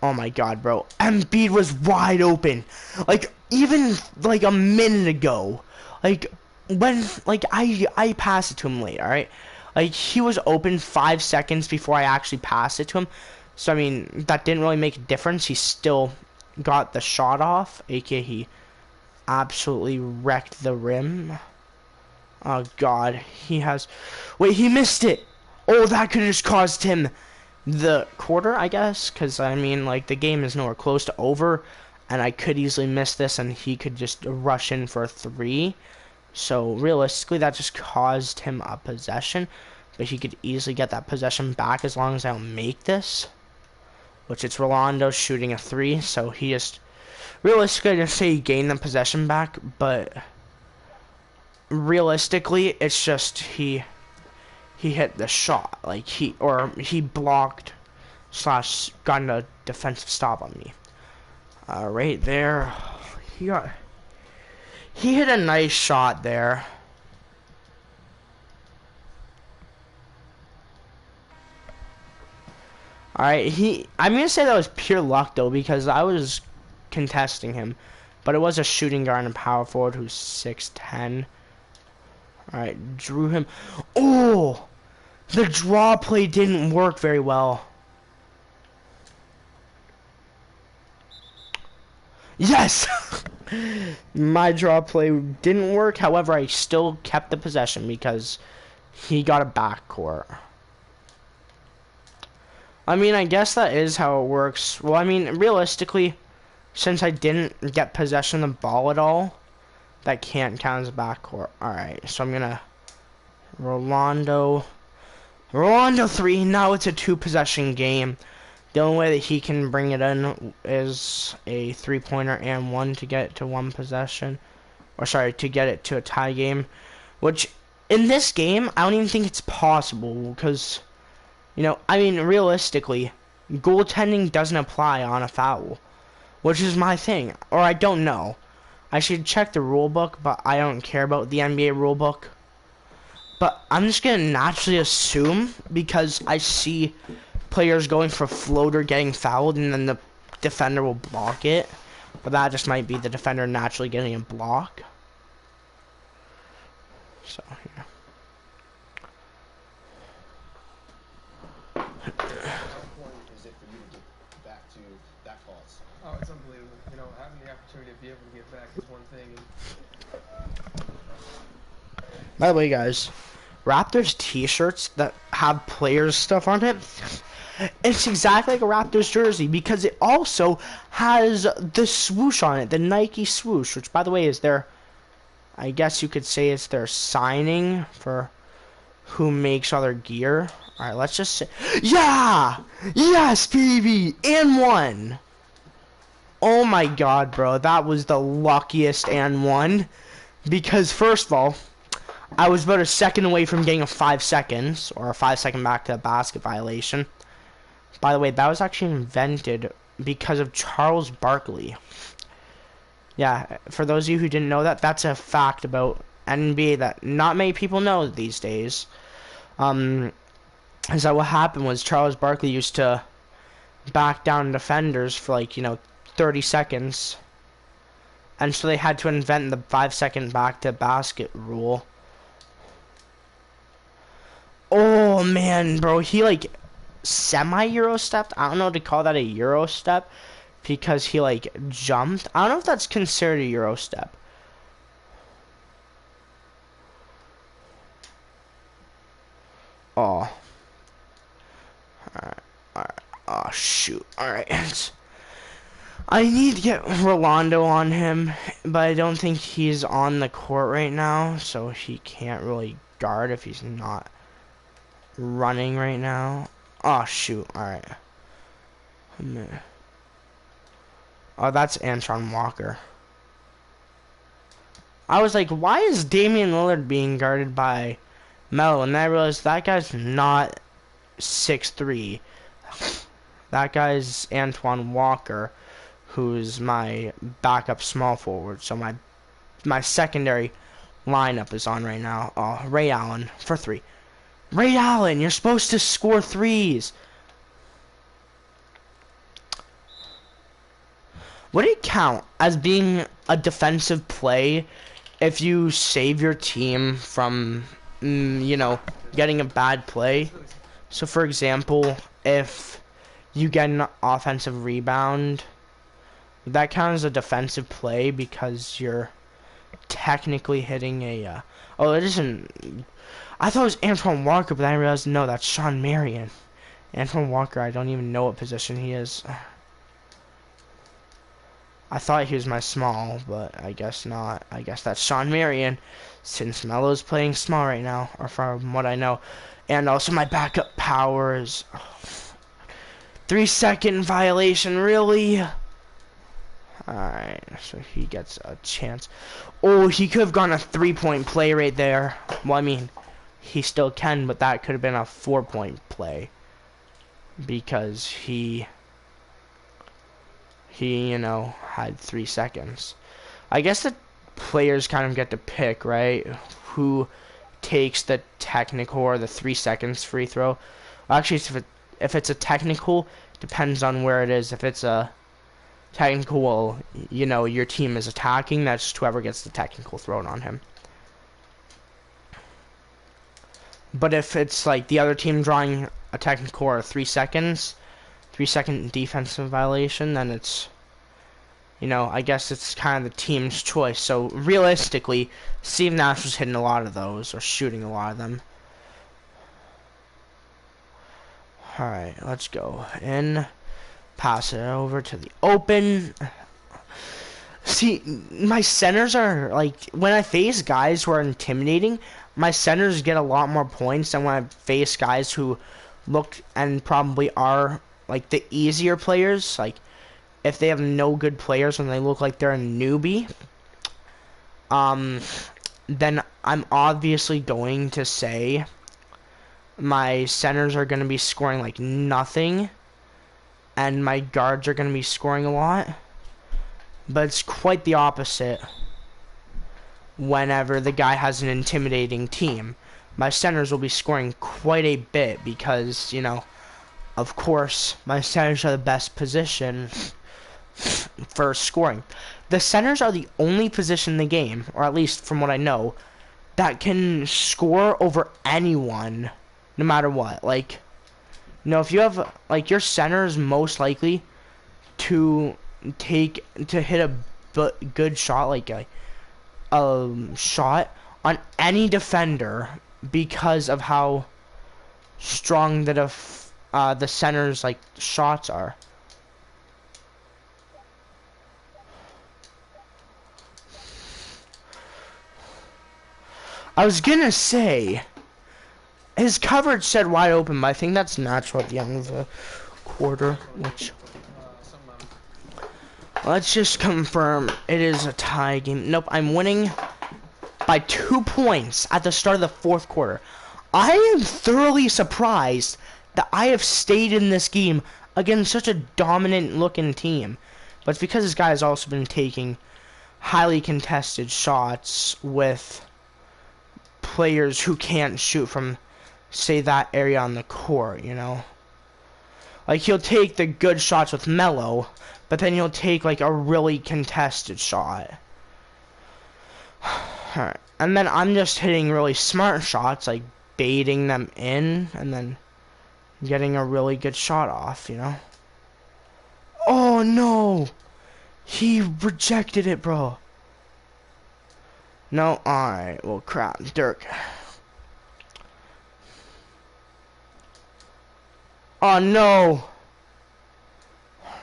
Oh my god, bro. Embiid was wide open. Like, even like a minute ago, like when I passed it to him late, all right, like he was open 5 seconds before I actually passed it to him, so I mean that didn't really make a difference. He still got the shot off, aka he absolutely wrecked the rim. Oh god, he has, wait, he missed it. Oh, that could have just caused him the quarter, I guess, because I mean like the game is nowhere close to over, and I could easily miss this and he could just rush in for a 3. So realistically that just caused him a possession, but he could easily get that possession back as long as I don't make this, which it's Rolando shooting a 3, so he just realistically I just say he gained the possession back, but realistically it's just he hit the shot, like he blocked slash got a defensive stop on me. Right there, he hit a nice shot there. Alright, I'm gonna say that was pure luck though, because I was contesting him, but it was a shooting guard and power forward who's 6'10". Alright, drew him. Oh, the draw play didn't work very well. Yes! My draw play didn't work, however I still kept the possession because he got a backcourt. I mean, I guess that is how it works. Well, I mean, realistically, since I didn't get possession of the ball at all, that can't count as a backcourt. Alright, so I'm gonna Rolando 3. Now it's a 2-possession game. The only way that he can bring it in is a 3-pointer and 1 to get it to 1 possession. Or sorry, to get it to a tie game. Which, in this game, I don't even think it's possible. Because, you know, I mean, realistically, goaltending doesn't apply on a foul. Which is my thing. Or I don't know. I should check the rule book, but I don't care about the NBA rule book. But I'm just going to naturally assume, because I see players going for floater getting fouled and then the defender will block it, but that just might be the defender naturally getting a block. So yeah. Oh, it's unbelievable. You know, having the opportunity to be able to get back is one thing. By the way, guys, Raptors t-shirts that have players stuff on it, it's exactly like a Raptors jersey because it also has the swoosh on it, the Nike swoosh, which by the way is their, I guess you could say it's their signing for who makes other gear. Alright, let's just say, yeah! Yes, baby! And 1! Oh my god, bro, that was the luckiest and 1. Because first of all, I was about a second away from getting a 5 seconds, or a 5-second back to the basket violation. By the way, that was actually invented because of Charles Barkley. Yeah, for those of you who didn't know that, that's a fact about NBA that not many people know these days. Is that what happened was Charles Barkley used to back down defenders for like, 30 seconds. And so they had to invent the 5-second back to basket rule. Oh man, bro, he like semi-Euro stepped. I don't know to call that a Euro step because he like jumped. I don't know if that's considered a Euro step. Oh. Alright. Oh shoot. Alright. I need to get Rolando on him, but I don't think he's on the court right now, so he can't really guard if he's not running right now. Oh shoot, alright. Oh, that's Antoine Walker. I was like, why is Damian Lillard being guarded by Melo? And then I realized that guy's not 6'3". That guy's Antoine Walker, who's my backup small forward. So my secondary lineup is on right now. Oh, Ray Allen for 3. Ray Allen, you're supposed to score 3s. Would it count as being a defensive play if you save your team from, you know, getting a bad play? So, for example, if you get an offensive rebound, would that count as a defensive play because you're technically hitting a, oh, it isn't, I thought it was Antoine Walker, but then I realized, no, that's Sean Marion. Antoine Walker, I don't even know what position he is. I thought he was my small, but I guess not. I guess that's Sean Marion, since Melo's playing small right now, or from what I know. And also my backup power is 3-second violation, really? Alright, so he gets a chance. Oh, he could have gone a 3-point play right there. Well, I mean, he still can, but that could have been a 4-point play. Because he, you know, had 3 seconds. I guess the players kind of get to pick, right? Who takes the technical or the 3 seconds free throw. Actually, if it's a technical, depends on where it is. If it's a technical, well, you know, your team is attacking, that's just whoever gets the technical thrown on him. But if it's like the other team drawing a technical or 3 seconds, 3-second defensive violation, then it's, you know, I guess it's kind of the team's choice. So realistically, Steve Nash was hitting a lot of those, or shooting a lot of them. Alright, let's go in. Pass it over to the open. See, my centers are, like, when I face guys who are intimidating, my centers get a lot more points than when I face guys who look and probably are, like, the easier players. Like, if they have no good players and they look like they're a newbie, then I'm obviously going to say my centers are going to be scoring like nothing, and my guards are going to be scoring a lot. But it's quite the opposite whenever the guy has an intimidating team. My centers will be scoring quite a bit because, you know, of course, my centers are the best position for scoring. The centers are the only position in the game, or at least from what I know, that can score over anyone, no matter what. Like, you know, if you have, like, your center is most likely to hit a good shot, like a shot on any defender because of how strong the center's like shots are. I was gonna say his coverage said wide open, but I think that's natural at the end of the quarter. Which, let's just confirm it is a tie game. Nope, I'm winning by 2 points at the start of the fourth quarter. I am thoroughly surprised that I have stayed in this game against such a dominant looking team. But it's because this guy has also been taking highly contested shots with players who can't shoot from, say, that area on the court, you know? Like, he'll take the good shots with Melo, but then he'll take, like, a really contested shot. Alright, and then I'm just hitting really smart shots, like baiting them in, and then getting a really good shot off, you know? Oh, no! He rejected it, bro. No, alright, well, crap, Dirk. Oh, no!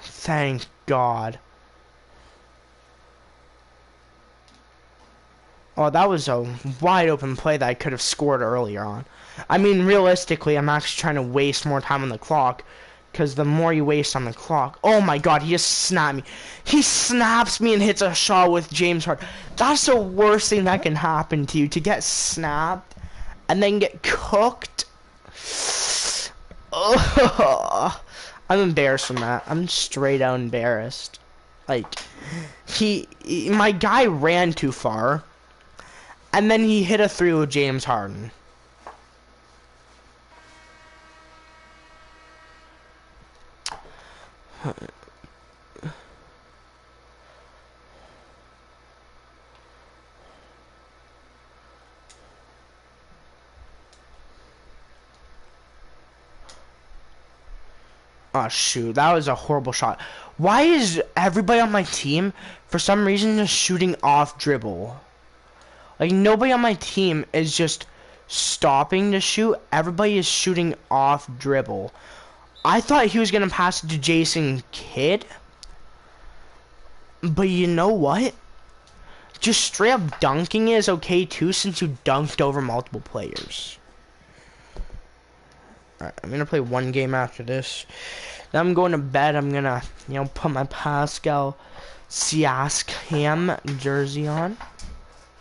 Thank God. Oh, that was a wide open play that I could have scored earlier on. I mean, realistically, I'm actually trying to waste more time on the clock, because the more you waste on the clock... Oh my God, he just snapped me. He snaps me and hits a shot with James Harden. That's the worst thing that can happen to you, to get snapped and then get cooked. Ugh. I'm embarrassed from that. I'm straight out embarrassed. Like, my guy ran too far, and then he hit a three with James Harden. Oh shoot, that was a horrible shot. Why is everybody on my team, for some reason, just shooting off dribble? Like, nobody on my team is just stopping to shoot. Everybody is shooting off dribble. I thought he was going to pass it to Jason Kidd. But you know what? Just straight up dunking is okay too, since you dunked over multiple players. Alright, I'm going to play one game after this. Then I'm going to bed. I'm going to, you know, put my Pascal Siakam jersey on.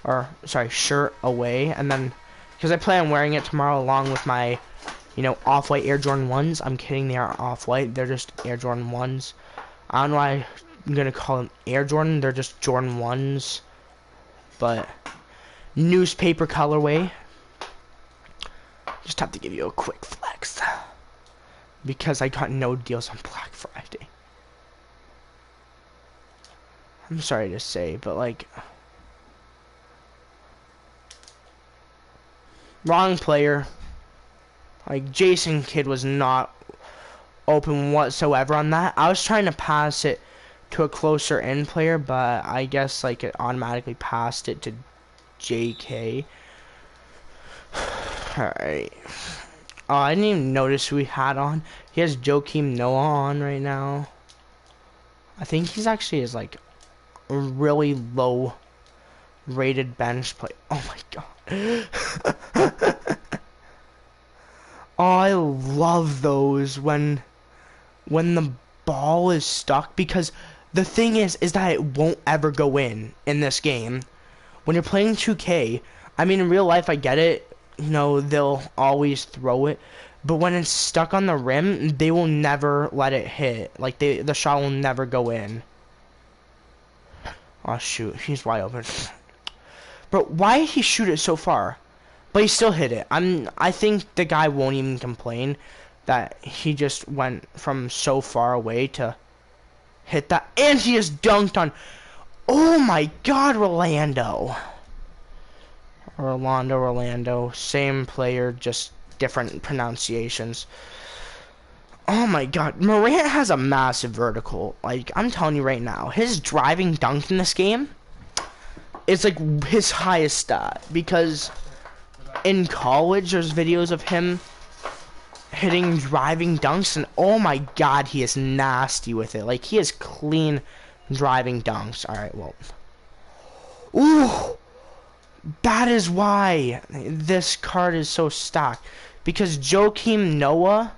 Or, sorry, shirt away. And then, because I plan on wearing it tomorrow along with my, you know, off-white Air Jordan 1s. I'm kidding, they aren't off-white. They're just Air Jordan 1s. I don't know why I'm going to call them Air Jordan. They're just Jordan 1s. But, newspaper colorway. Just have to give you a quick flex. Because I got no deals on Black Friday. I'm sorry to say, but like... Wrong player. Like, Jason Kidd was not open whatsoever on that. I was trying to pass it to a closer in player, but I guess, like, it automatically passed it to JK. Alright. Oh, I didn't even notice who he had on. He has Joakim Noah on right now. I think he's actually his, like, a really low rated bench play. Oh my god. Oh, I love those when the ball is stuck, because the thing is that it won't ever go in this game. When you're playing 2K, I mean, in real life I get it, you know, they'll always throw it, but when it's stuck on the rim, they will never let it hit. Like, the shot will never go in. Oh shoot, he's wide open. But why did he shoot it so far? But he still hit it. I think the guy won't even complain that he just went from so far away to hit that. And he just dunked on... Oh my god, Orlando. Orlando. Same player, just different pronunciations. Oh my god. Morant has a massive vertical. Like, I'm telling you right now, his driving dunk in this game... It's like his highest stat, because in college there's videos of him hitting driving dunks, and oh my god, he is nasty with it. Like, he is clean driving dunks. Alright, well. Ooh! That is why this card is so stacked. Because Joakim Noah,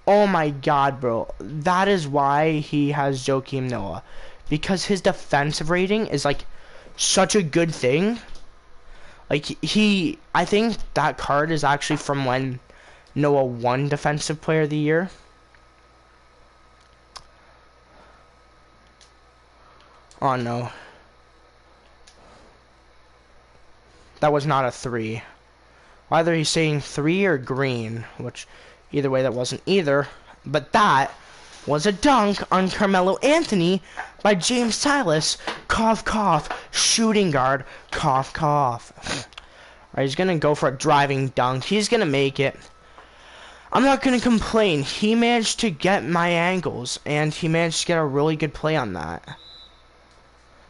oh my god, bro. That is why he has Joakim Noah. Because his defensive rating is like such a good thing. Like, I think that card is actually from when Noah won Defensive Player of the Year. Oh no. That was not a 3. Either he's saying 3 or green, which either way that wasn't either. But that was a dunk on Carmelo Anthony by James Silas. Cough, cough. Shooting guard. Cough, cough. Alright, he's gonna go for a driving dunk. He's gonna make it. I'm not gonna complain. He managed to get my angles, and he managed to get a really good play on that.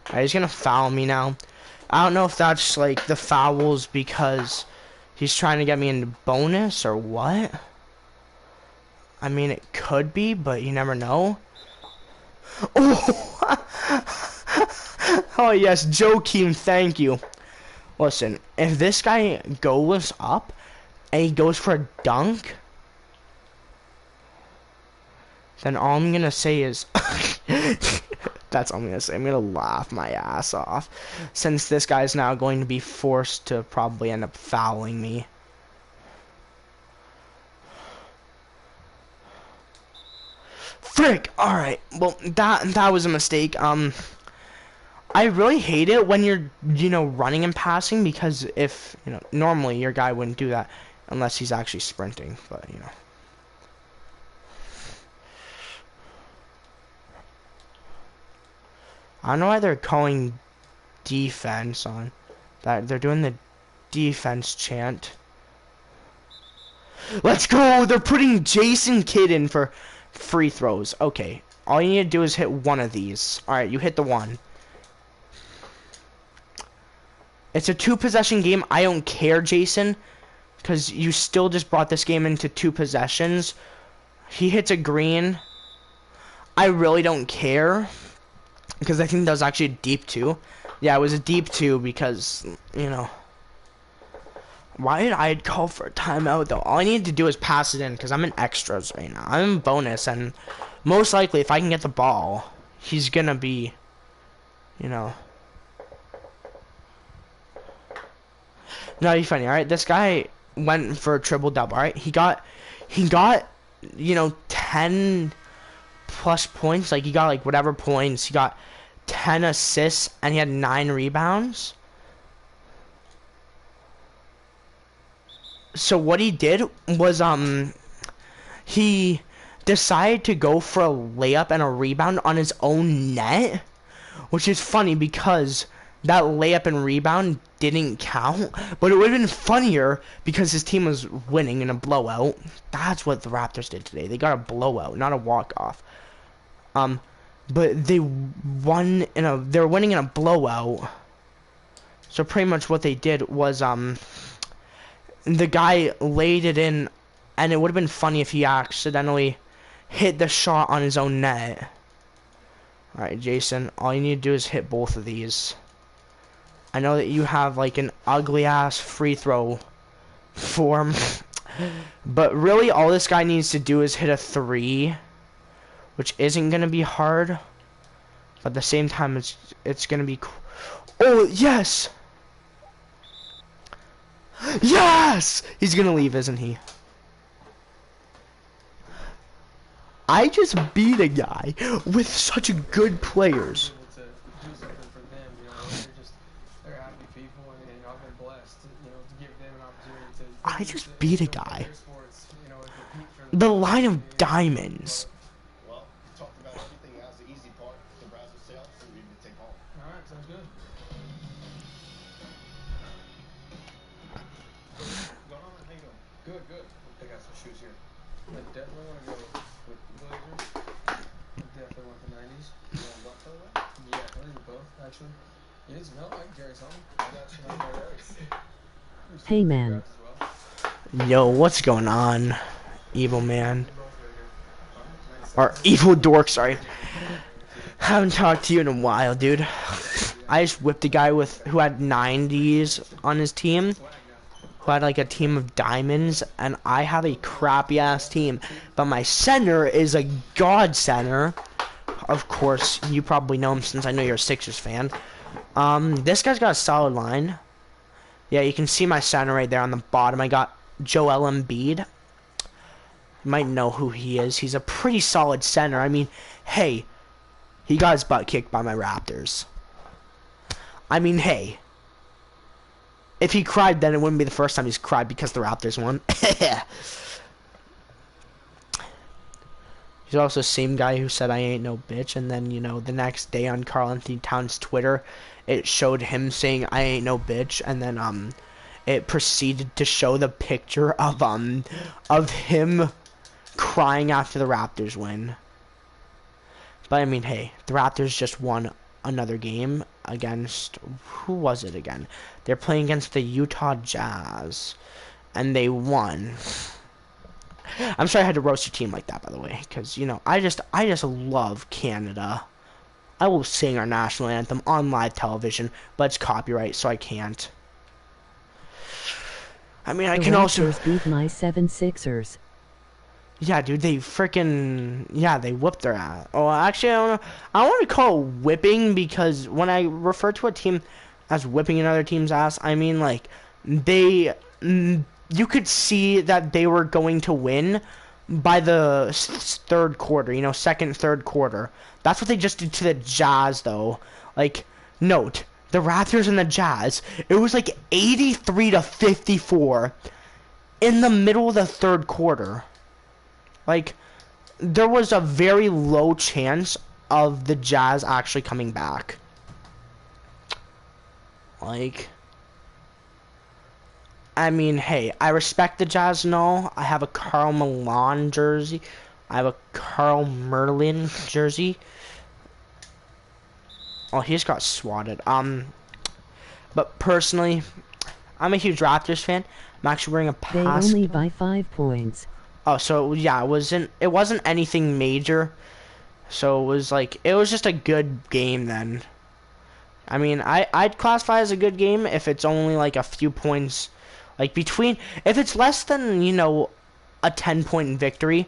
Alright, he's gonna foul me now. I don't know if that's like the fouls because he's trying to get me into bonus or what. I mean, it could be, but you never know. Oh, oh yes, Joakim, thank you. Listen, if this guy goes up and he goes for a dunk, then all I'm gonna say is that's all I'm gonna say. I'm gonna laugh my ass off, since this guy's now going to be forced to probably end up fouling me. Frick! Alright, well, that was a mistake. I really hate it when you're, you know, running and passing, because if, you know, normally your guy wouldn't do that unless he's actually sprinting, but, you know. I don't know why they're calling defense on that. They're doing the defense chant. Let's go! They're putting Jason Kidd in for Free throws. Okay. All you need to do is hit one of these. Alright, you hit the one. It's a 2-possession game. I don't care, Jason. Because you still just brought this game into 2 possessions. He hits a green. I really don't care. Because I think that was actually a deep 2. Yeah, it was a deep 2 because, you know. Why did I call for a timeout, though? All I need to do is pass it in because I'm in extras right now. I'm in bonus, and most likely, if I can get the ball, he's going to be, you know. No, you're funny, alright? This guy went for a triple-double, alright? He got, you know, 10 plus points. Like, he got, like, whatever points. He got 10 assists, and he had 9 rebounds. So what he did was, he decided to go for a layup and a rebound on his own net, which is funny because that layup and rebound didn't count, but it would have been funnier because his team was winning in a blowout. That's what the Raptors did today. They got a blowout, not a walk-off. But they won they're winning in a blowout. So pretty much what they did was, the guy laid it in, and it would have been funny if he accidentally hit the shot on his own net. Alright, Jason, all you need to do is hit both of these. I know that you have, like, an ugly-ass free throw form, but really all this guy needs to do is hit a 3, which isn't going to be hard, but at the same time, it's going to be... Oh, yes! Yes! He's gonna leave, isn't he? I just beat a guy with such good players. To do something for them, you know, they're happy people, and you know, I've been blessed, you know, to give them an opportunity to. I just beat a guy. Their sports, you know, compete for The line of diamonds. Well, we talked about everything else, the easy part, the browser sales, and we would take home. All right, sounds good. What's going on? How you doing? Good, good. They got some shoes here. I definitely want to go with the Blazers. Definitely want the 90s. You want what color? Yeah, I think both, actually. You need some help? I can carry some. I got you. No worries. Hey man. As well. Yo, what's going on, evil man? Or evil dork, sorry. Haven't talked to you in a while, dude. I just whipped a guy who had 90s on his team, who had like a team of diamonds, and I have a crappy ass team. But my center is a god center. Of course, you probably know him since I know you're a Sixers fan. This guy's got a solid line. Yeah, you can see my center right there on the bottom. I got Joel Embiid. You might know who he is. He's a pretty solid center. I mean, hey, he got his butt kicked by my Raptors. I mean, hey. If he cried, then it wouldn't be the first time he's cried because the Raptors won. He's also the same guy who said I ain't no bitch, and then, you know, the next day on Karl Anthony Towns' Twitter, it showed him saying I ain't no bitch, and then it proceeded to show the picture of him crying after the Raptors win. But I mean, hey, the Raptors just won another game against, who was it again? They're playing against the Utah Jazz, and they won. I'm sorry I had to roast your team like that, by the way, because, you know, I just love Canada. I will sing our national anthem on live television, but it's copyright, so I can't. I mean, I The can also... Raptors beat my 76ers. Yeah, dude, they freaking... Yeah, they whooped their ass. Oh, actually, I don't know. I don't want to call it whipping, because when I refer to a team as whipping another team's ass, I mean, like, they... You could see that they were going to win by the third quarter, you know, second, third quarter. That's what they just did to the Jazz, though. Like, note, the Raptors and the Jazz, it was like 83-54 in the middle of the third quarter. Like, there was a very low chance of the Jazz actually coming back. Like... I mean, hey, I respect the Jazz and all. I have a Karl Malone jersey. I have a Carl Merlin jersey. Oh, he just got swatted. But personally, I'm a huge Raptors fan. I'm actually wearing a They pass. only by 5 points. Oh, so yeah, it wasn't anything major. So it was just a good game then. I mean, I'd classify as a good game if it's only like a few points, like if it's less than, you know, a 10-point victory.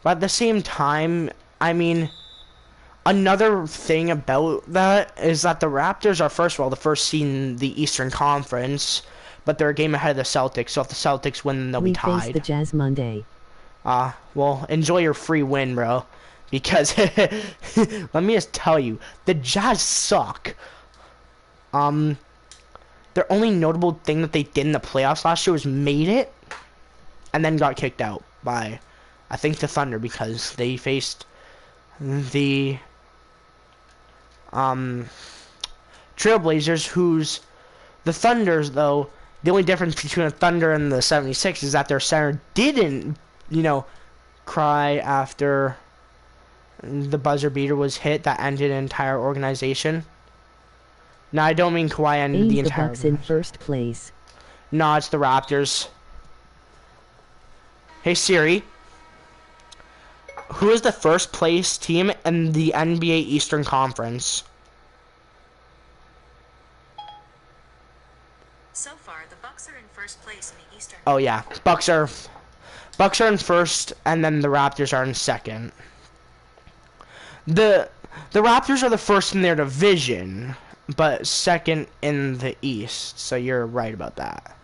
But at the same time, I mean, another thing about that is that the Raptors are the first seed in the Eastern Conference, but they're a game ahead of the Celtics. So if the Celtics win, they'll be We face the tied. Jazz Monday. Well, enjoy your free win, bro. Because let me just tell you, the Jazz suck. Their only notable thing that they did in the playoffs last year was made it, and then got kicked out by, I think, the Thunder because they faced the Trailblazers, the Thunders, though, the only difference between the Thunder and the 76 is that their center didn't, you know, cry after the buzzer beater was hit that ended an entire organization. Now, I don't mean Kawhi ended Ain't the the entire... Bucks in first place. No, it's the Raptors. Hey, Siri. Who is the first place team in the NBA Eastern Conference? So far, the Bucks are in first place in the Eastern. Oh yeah, Bucks are in first, and then the Raptors are in second. The Raptors are the first in their division, but second in the East. So you're right about that.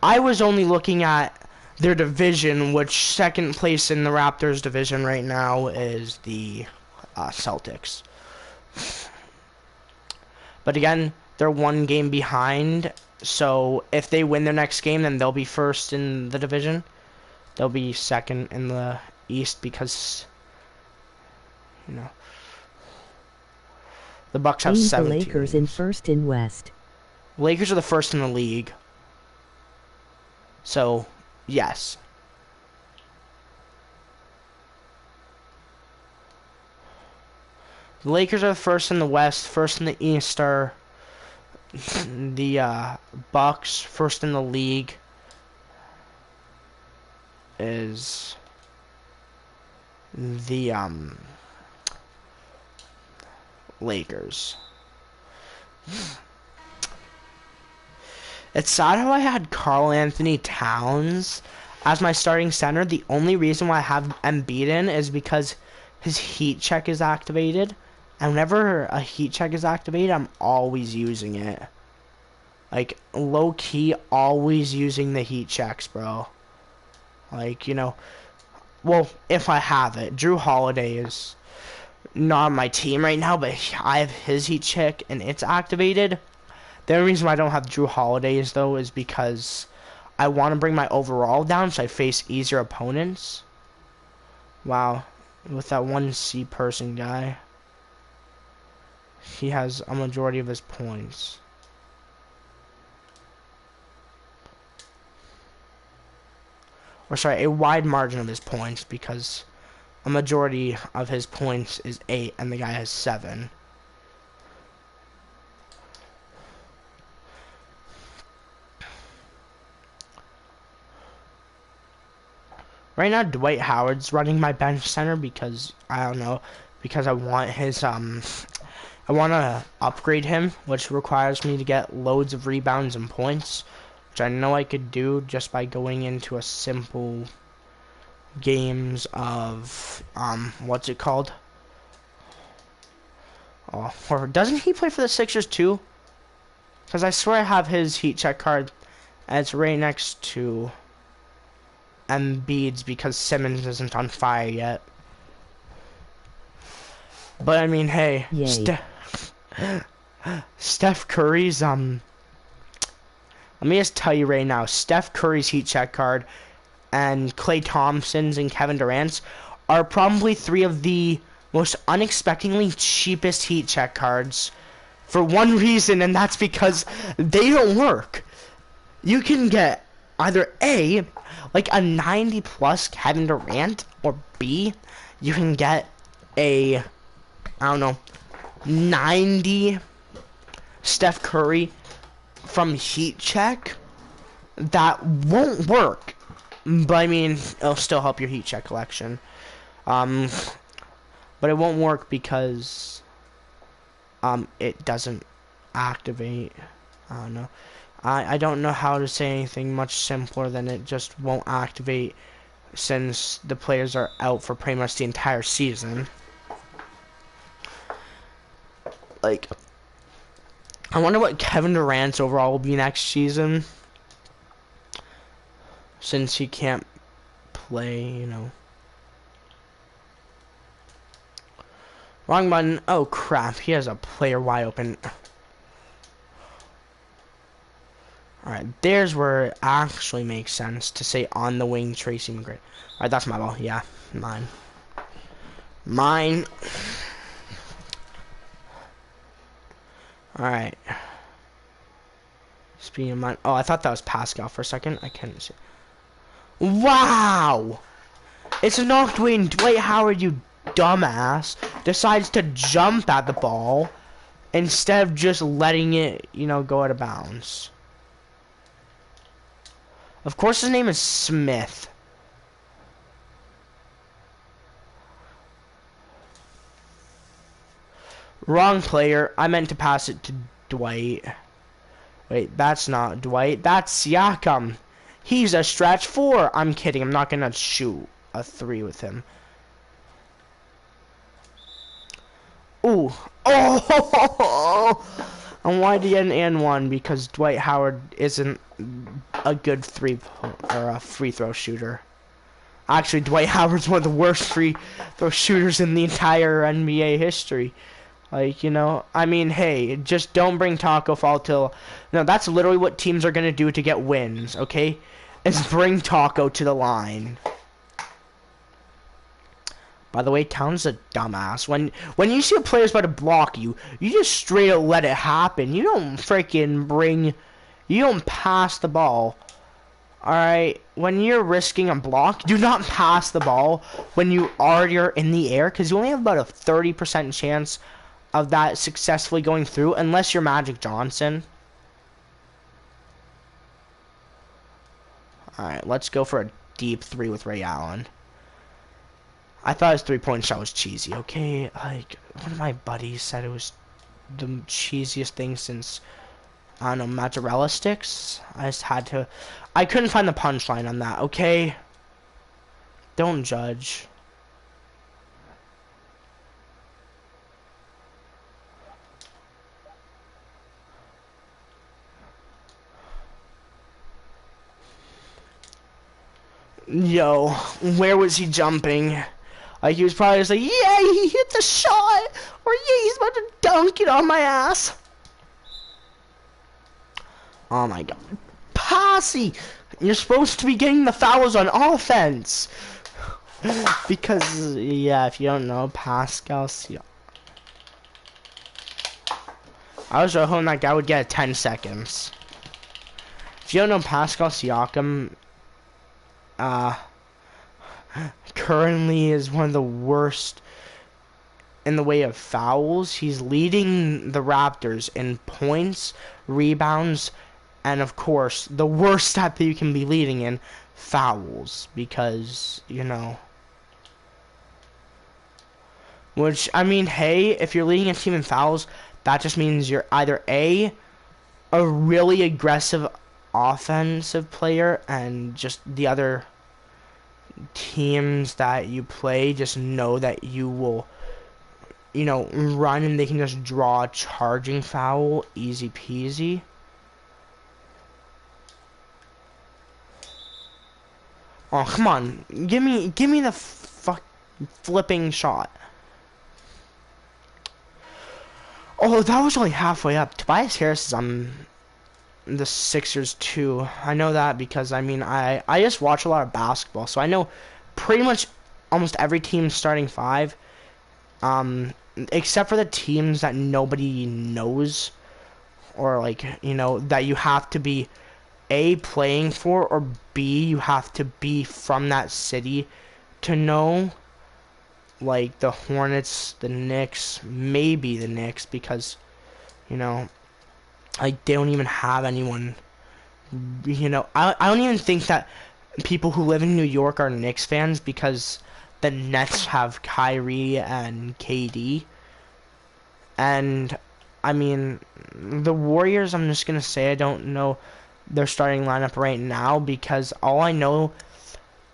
I was only looking at their division, which second place in the Raptors division right now is the Celtics. But again, they're one game behind, so if they win their next game, then they'll be first in the division. They'll be second in the East because, you know, the Bucks have Ain't the 17. Lakers in first in West. Lakers are the first in the league. So, yes. The Lakers are the first in the West. First in the East are the Bucks. First in the league is the Lakers. It's sad how I had Karl Anthony Towns as my starting center. The only reason why I have Embiid in is because his heat check is activated. And whenever a heat check is activated, I'm always using it. Like, low-key, always using the heat checks, bro. Like, you know, well, if I have it. Drew Holiday is not on my team right now, but I have his heat check and it's activated. The only reason why I don't have Drew Holidays, though, is because I want to bring my overall down so I face easier opponents. Wow. With that one C person guy, he has a majority of his points. Or sorry, a wide margin of his points because a majority of his points is 8 and the guy has 7. Right now, Dwight Howard's running my bench center because, I don't know, because I want his, I want to upgrade him, which requires me to get loads of rebounds and points, which I know I could do just by going into a simple games of, what's it called? Oh, or doesn't he play for the Sixers too? Because I swear I have his heat check card, and it's right next to Embiid's because Simmons isn't on fire yet. But I mean, hey, Steph Curry's let me just tell you right now, Steph Curry's heat check card and Klay Thompson's and Kevin Durant's are probably 3 of the most unexpectedly cheapest heat check cards for one reason, and that's because they don't work. You can get either A, like a 90 plus Kevin Durant, or B, you can get a, I don't know, 90 Steph Curry from Heat Check. That won't work, but I mean, it'll still help your Heat Check collection. But it won't work because it doesn't activate. I don't know. I don't know how to say anything much simpler than it just won't activate since the players are out for pretty much the entire season. Like, I wonder what Kevin Durant's overall will be next season, since he can't play, you know. Wrong button. Oh crap, he has a player wide open. Alright, there's where it actually makes sense to say on the wing Tracy McGrady. Alright, that's my ball. Yeah, mine. Mine. Alright. Speaking of mine. Oh, I thought that was Pascal for a second. I couldn't see. Wow! It's a knocked win. Dwight Howard, you dumbass, decides to jump at the ball instead of just letting it, you know, go out of bounds. Of course his name is Smith. Wrong player. I meant to pass it to Dwight. Wait, that's not Dwight. That's Siakam. He's a stretch 4. I'm kidding. I'm not gonna shoot a 3 with him. Ooh. Oh! And why did he get an and 1? Because Dwight Howard isn't a good free throw shooter. Actually, Dwight Howard's one of the worst free throw shooters in the entire NBA history. Like, you know, I mean, hey, just don't bring Taco Fall till... No, that's literally what teams are going to do to get wins, okay? Is bring Taco to the line. By the way, Towns a dumbass. When you see a player's about to block you, you just straight up let it happen. You don't freaking bring... You don't pass the ball. Alright? When you're risking a block, do not pass the ball when you are in the air, because you only have about a 30% chance of that successfully going through, unless you're Magic Johnson. Alright, let's go for a deep 3 with Ray Allen. I thought his 3-point shot was cheesy, okay? Like, one of my buddies said it was the cheesiest thing since, I don't know, mozzarella sticks. I just had to... I couldn't find the punchline on that, okay? Don't judge. Yo, where was he jumping? Like, he was probably just like, yeah, he hit the shot! Or, yeah, he's about to dunk it on my ass! Oh my god. Posse! You're supposed to be getting the fouls on offense! Because, yeah, if you don't know, Pascal Siakam. I was hoping that guy would get 10 seconds. If you don't know, Pascal Siakam, currently is one of the worst in the way of fouls. He's leading the Raptors in points, rebounds, and of course, the worst stat that you can be leading in, fouls. Because, you know... Which, I mean, hey, if you're leading a team in fouls, that just means you're either a really aggressive offensive player, and just the other teams that you play just know that you will, you know, run and they can just draw a charging foul, easy peasy. Oh, come on, give me the flipping shot. Oh, that was only halfway up. Tobias Harris is on the Sixers too. I know that because, I mean, I just watch a lot of basketball, so I know pretty much almost every team's starting 5, except for the teams that nobody knows, or, like, you know, that you have to be A, playing for, or B, you have to be from that city to know. Like the Hornets, the Knicks, maybe the Knicks, because, you know, like they don't even have anyone. You know, I don't even think that people who live in New York are Knicks fans because the Nets have Kyrie and KD. And, I mean, the Warriors, I'm just going to say I don't know their starting lineup right now because all I know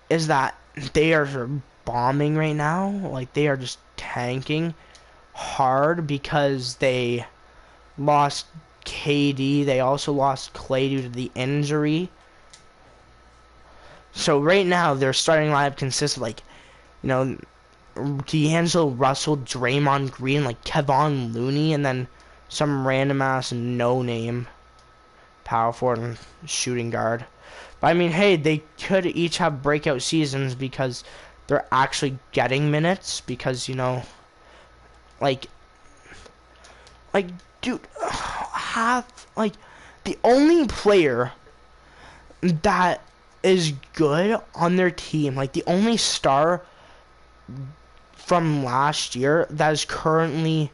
is that they are bombing right now. Like, they are just tanking hard because they lost KD. They also lost Clay due to the injury. So right now, their starting lineup consists of, like, you know, D'Angelo Russell, Draymond Green, like Kevon Looney, and then some random ass no-name power forward and shooting guard. But I mean, hey, they could each have breakout seasons because they're actually getting minutes. Because, you know, like, dude, like, the only player that is good on their team, like the only star from last year that is currently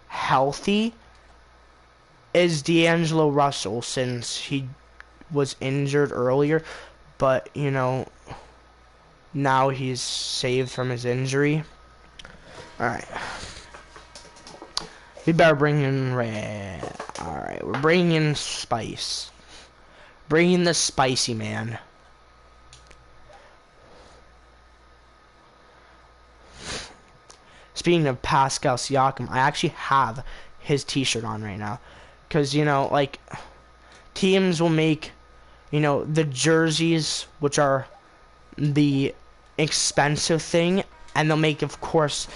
healthy is D'Angelo Russell, since he was injured earlier, but you know, now he's saved from his injury. Alright, we better bring in red. Alright, we're bringing in Spice, bringing the spicy man. Speaking of Pascal Siakam, I actually have his t-shirt on right now. Because, you know, like, teams will make, you know, the jerseys, which are the expensive thing, and they'll make, of course,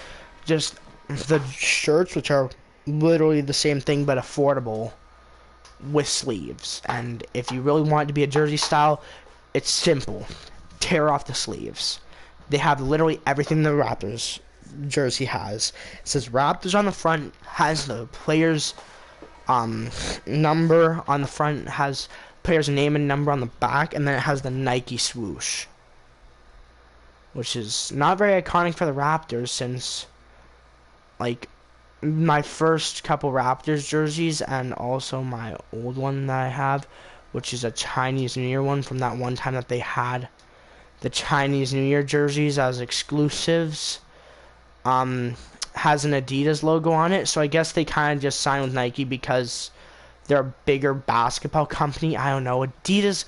just the shirts, which are literally the same thing but affordable, with sleeves. And if you really want it to be a jersey style, it's simple. Tear off the sleeves. They have literally everything the Raptors jersey has. It says Raptors on the front, has the player's number on the front, has player's name and number on the back, and then it has the Nike swoosh, which is not very iconic for the Raptors, since like my first couple Raptors jerseys and also my old one that I have, which is a Chinese New Year one from that one time that they had the Chinese New Year jerseys as exclusives, has an Adidas logo on it. So I guess they kind of just signed with Nike because they're a bigger basketball company. I don't know. Adidas,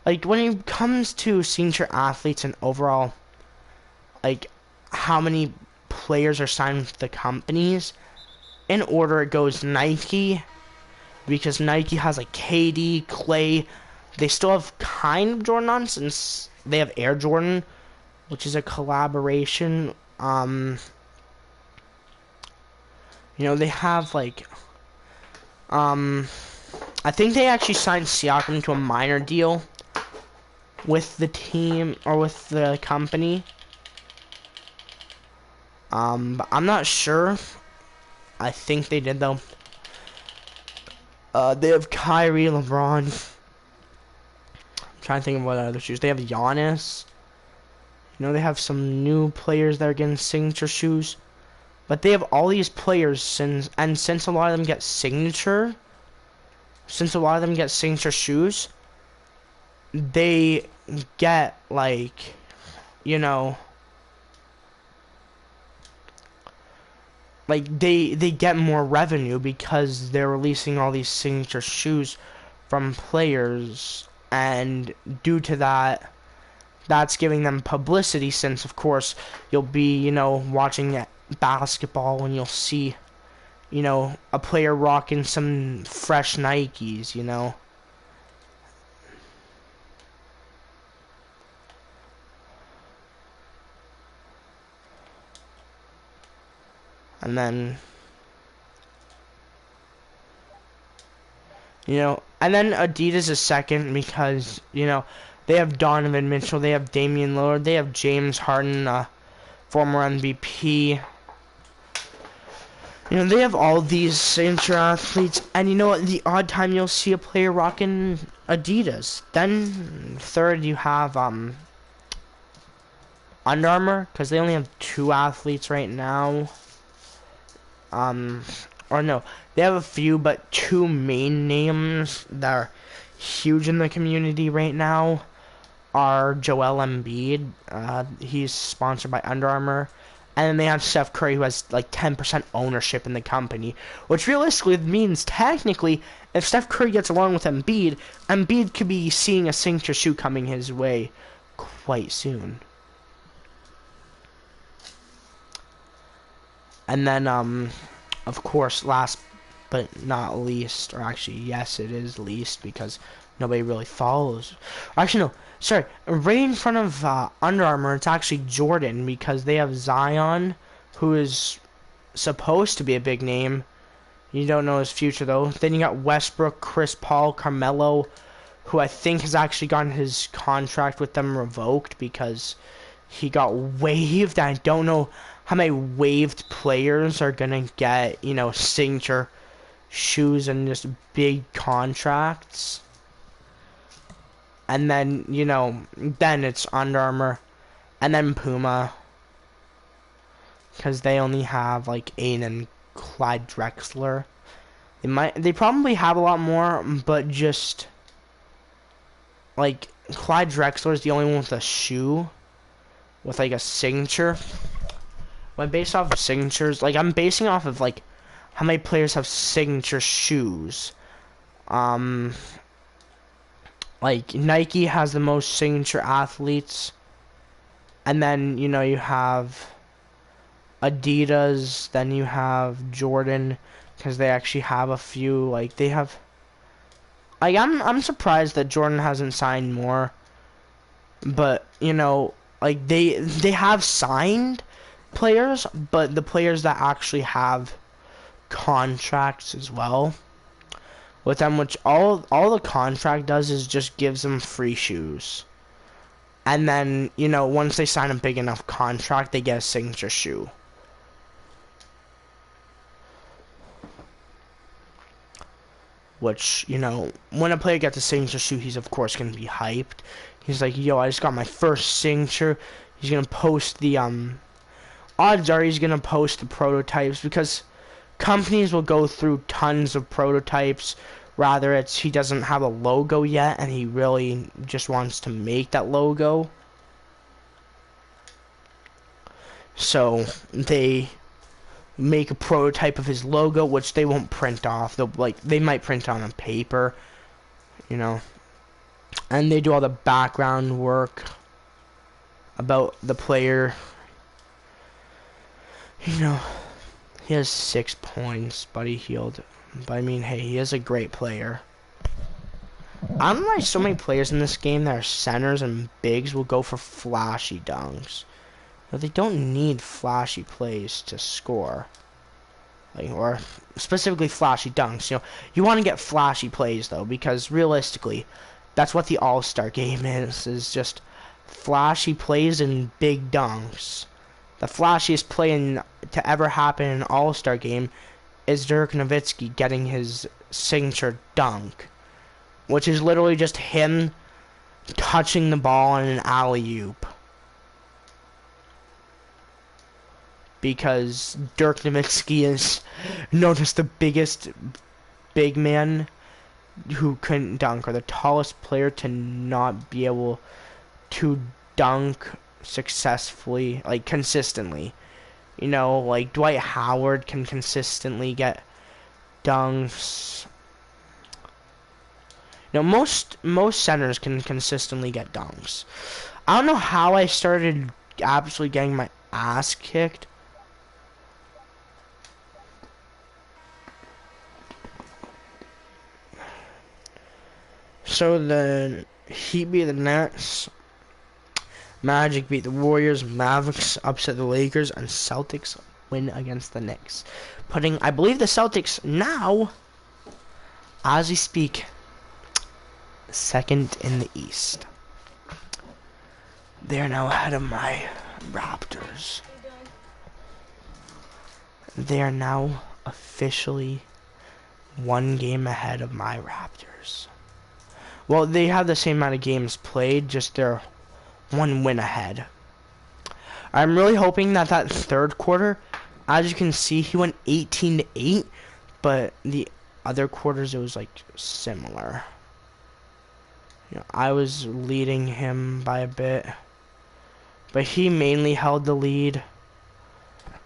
like, when it comes to signature athletes and overall, like, how many players are signed with the companies, in order it goes Nike, because Nike has, like, KD, Clay. They still have kind of Jordan on, since they have Air Jordan, which is a collaboration. You know, they have, like, I think they actually signed Siakam to a minor deal with the team, or with the company. But I'm not sure. I think they did, though. They have Kyrie, LeBron. I'm trying to think of what other shoes. They have Giannis. You know, they have some new players that are getting signature shoes. But they have all these players, since a lot of them get signature shoes, they get, like, you know, like they get more revenue because they're releasing all these signature shoes from players, and due to that, that's giving them publicity, since of course you'll be, you know, watching basketball and you'll see, you know, a player rocking some fresh Nikes, you know. And then, you know, and then Adidas is second because, you know, they have Donovan Mitchell, they have Damian Lillard, they have James Harden, former MVP. You know, they have all these signature athletes, and you know what, the odd time you'll see a player rocking Adidas. Then third you have Under Armour, because they only have 2 athletes right now. Or no, they have a few, but 2 main names that are huge in the community right now are Joel Embiid. He's sponsored by Under Armour. And then they have Steph Curry, who has like 10% ownership in the company, which realistically means technically, if Steph Curry gets along with Embiid, Embiid could be seeing a signature shoe coming his way quite soon. And then, of course, last but not least, or actually, yes, it is least because nobody really follows. Actually, no. Sorry, right in front of Under Armour, it's actually Jordan, because they have Zion, who is supposed to be a big name. You don't know his future, though. Then you got Westbrook, Chris Paul, Carmelo, who I think has actually gotten his contract with them revoked because he got waived. I don't know how many waived players are going to get, you know, signature shoes and just big contracts. And then, you know, then it's Under Armour. And then Puma. Because they only have, like, Aiden and Clyde Drexler. They probably have a lot more, but just, like, Clyde Drexler is the only one with a shoe. With, like, a signature. When based off of signatures, like, I'm basing off of, like, how many players have signature shoes. Like, Nike has the most signature athletes. And then, you know, you have Adidas. Then you have Jordan. Because they actually have a few. Like, they have... Like, I'm surprised that Jordan hasn't signed more. But, you know, like, they have signed players. But the players that actually have contracts as well with them, which all the contract does is just gives them free shoes. And then, you know, once they sign a big enough contract, they get a signature shoe. Which, you know, when a player gets a signature shoe, he's of course going to be hyped. He's like, yo, I just got my first signature. He's going to post the, odds are he's going to post the prototypes, because companies will go through tons of prototypes. Rather, it's he doesn't have a logo yet, and he really just wants to make that logo. So they make a prototype of his logo, which they won't print off. They might print on a paper, you know. And they do all the background work about the player. You know, he has 6 points, Buddy Hield. But I mean, hey, he is a great player. I don't know why so many players in this game that are centers and bigs will go for flashy dunks. But they don't need flashy plays to score. Like, or specifically flashy dunks. You know, you want to get flashy plays, though, because realistically, that's what the All-Star game is just flashy plays and big dunks. The flashiest play to ever happen in an All-Star game is Dirk Nowitzki getting his signature dunk, which is literally just him touching the ball in an alley-oop. Because Dirk Nowitzki is known as the biggest big man who couldn't dunk, or the tallest player to not be able to dunk successfully, like consistently. You know, like Dwight Howard can consistently get dunks. You know, most centers can consistently get dunks. I don't know how I started absolutely getting my ass kicked. So the Heat beat the Nets, Magic beat the Warriors, Mavericks upset the Lakers, and Celtics win against the Knicks, putting, I believe, the Celtics now, as we speak, second in the East. They are now ahead of my Raptors. They are now officially 1 game ahead of my Raptors. Well, they have the same amount of games played, just they're one win ahead. I'm really hoping that that third quarter, as you can see, he went 18-8, but the other quarters it was like similar. You know, I was leading him by a bit, but he mainly held the lead.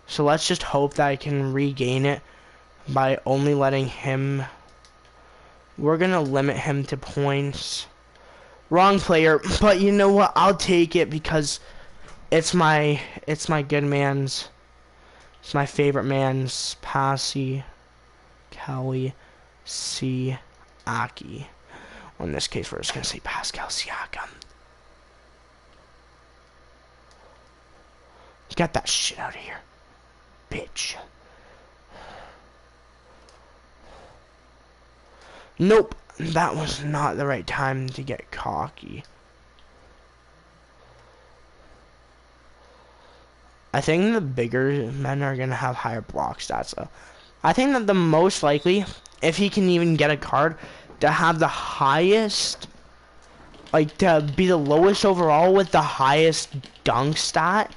So let's just hope that I can regain it by only letting him. We're gonna limit him to points. Wrong player, but you know what? I'll take it because it's my good man's. It's my favorite man's Passy Kelly Siaki. Well, in this case, we're just gonna say Pascal Siakam. Get that shit out of here, bitch. Nope, that was not the right time to get cocky. I think the bigger men are gonna have higher block stats though. I think that the most likely, if he can even get a card, to have the highest, like to be the lowest overall with the highest dunk stat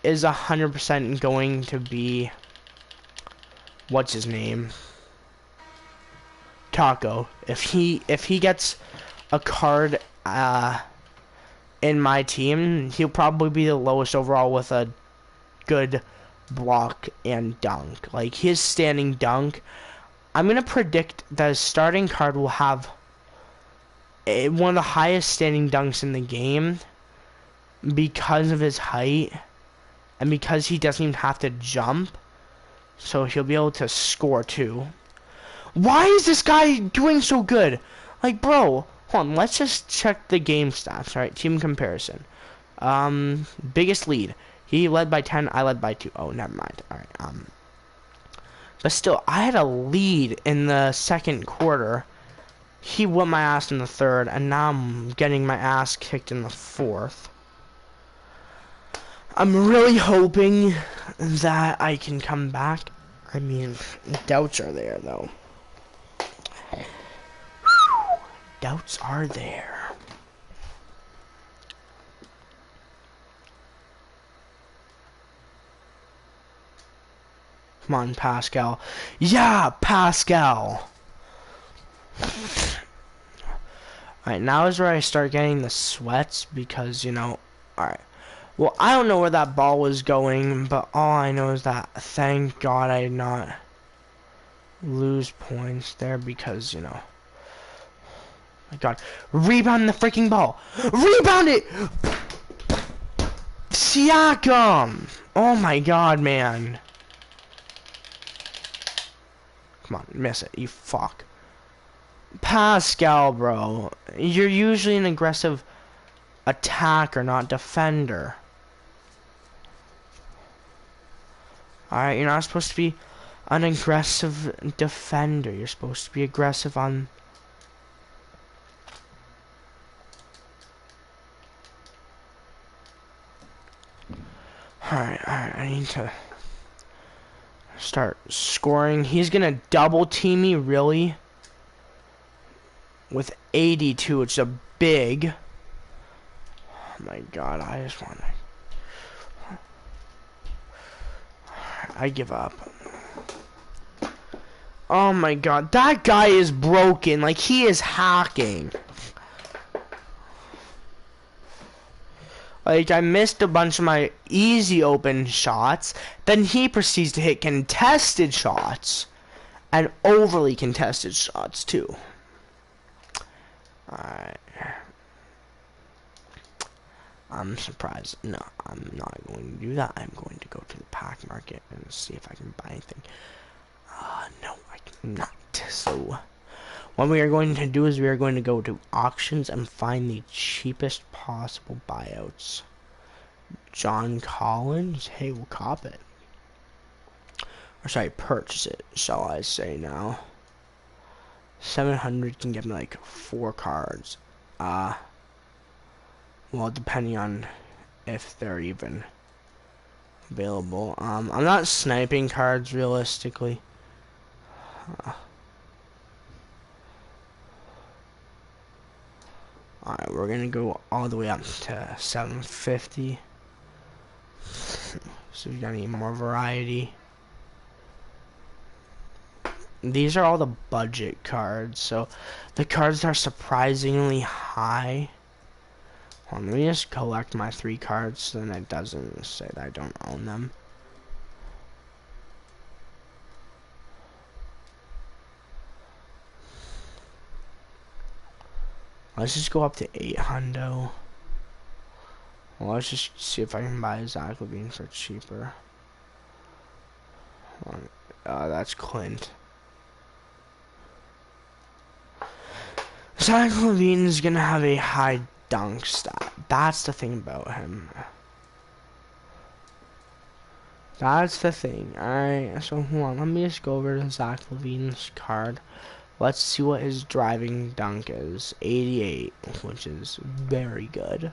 is 100% going to be, what's his name? Taco. If he gets a card in my team, he'll probably be the lowest overall with a good block and dunk. Like his standing dunk, I'm gonna predict that his starting card will have one of the highest standing dunks in the game because of his height and because he doesn't even have to jump, so he'll be able to score too. Why is this guy doing so good? Like, bro, hold on, let's just check the game stats. Alright, team comparison. Biggest lead. He led by 10, I led by 2. Oh, never mind. Alright, but still, I had a lead in the second quarter. He whooped my ass in the third, and now I'm getting my ass kicked in the fourth. I'm really hoping that I can come back. I mean, doubts are there, though. Doubts are there. Come on, Pascal. Yeah, Pascal. Alright, now is where I start getting the sweats because, you know, alright. Well, I don't know where that ball was going, but all I know is that thank God I did not lose points there because, you know. My God. Rebound the freaking ball. Rebound it! Siakam! Oh my God, man. Come on, miss it, you fuck. Pascal, bro. You're usually an aggressive attacker, not defender. Alright, you're not supposed to be an aggressive defender. You're supposed to be aggressive on... Alright, I need to start scoring. He's gonna double team me, really? With 82, which is a big... Oh my God, I just want to... I give up. Oh my God, that guy is broken. Like, he is hacking. Like, I missed a bunch of my easy open shots. Then he proceeds to hit contested shots. And overly contested shots, too. Alright. I'm surprised. No, I'm not going to do that. I'm going to go to the pack market and see if I can buy anything. No, I cannot. So, what we are going to do is we are going to go to auctions and find the cheapest possible buyouts. John Collins? Hey, we'll cop it. Or sorry, purchase it, shall I say now. 700 can get me like 4 cards. Well, depending on if they're even available. I'm not sniping cards realistically. Alright, we're gonna go all the way up to 750. So we got any more variety. These are all the budget cards, so the cards are surprisingly high. Hold on, let me just collect my 3 cards so then it doesn't say that I don't own them. Let's just go up to 800. Well, let's just see if I can buy Zach LaVine for cheaper. That's Clint. Zach LaVine is gonna have a high dunk stat. That's the thing about him. That's the thing. Alright, so hold on. Let me just go over to Zach LaVine's card. Let's see what his driving dunk is. 88, which is very good.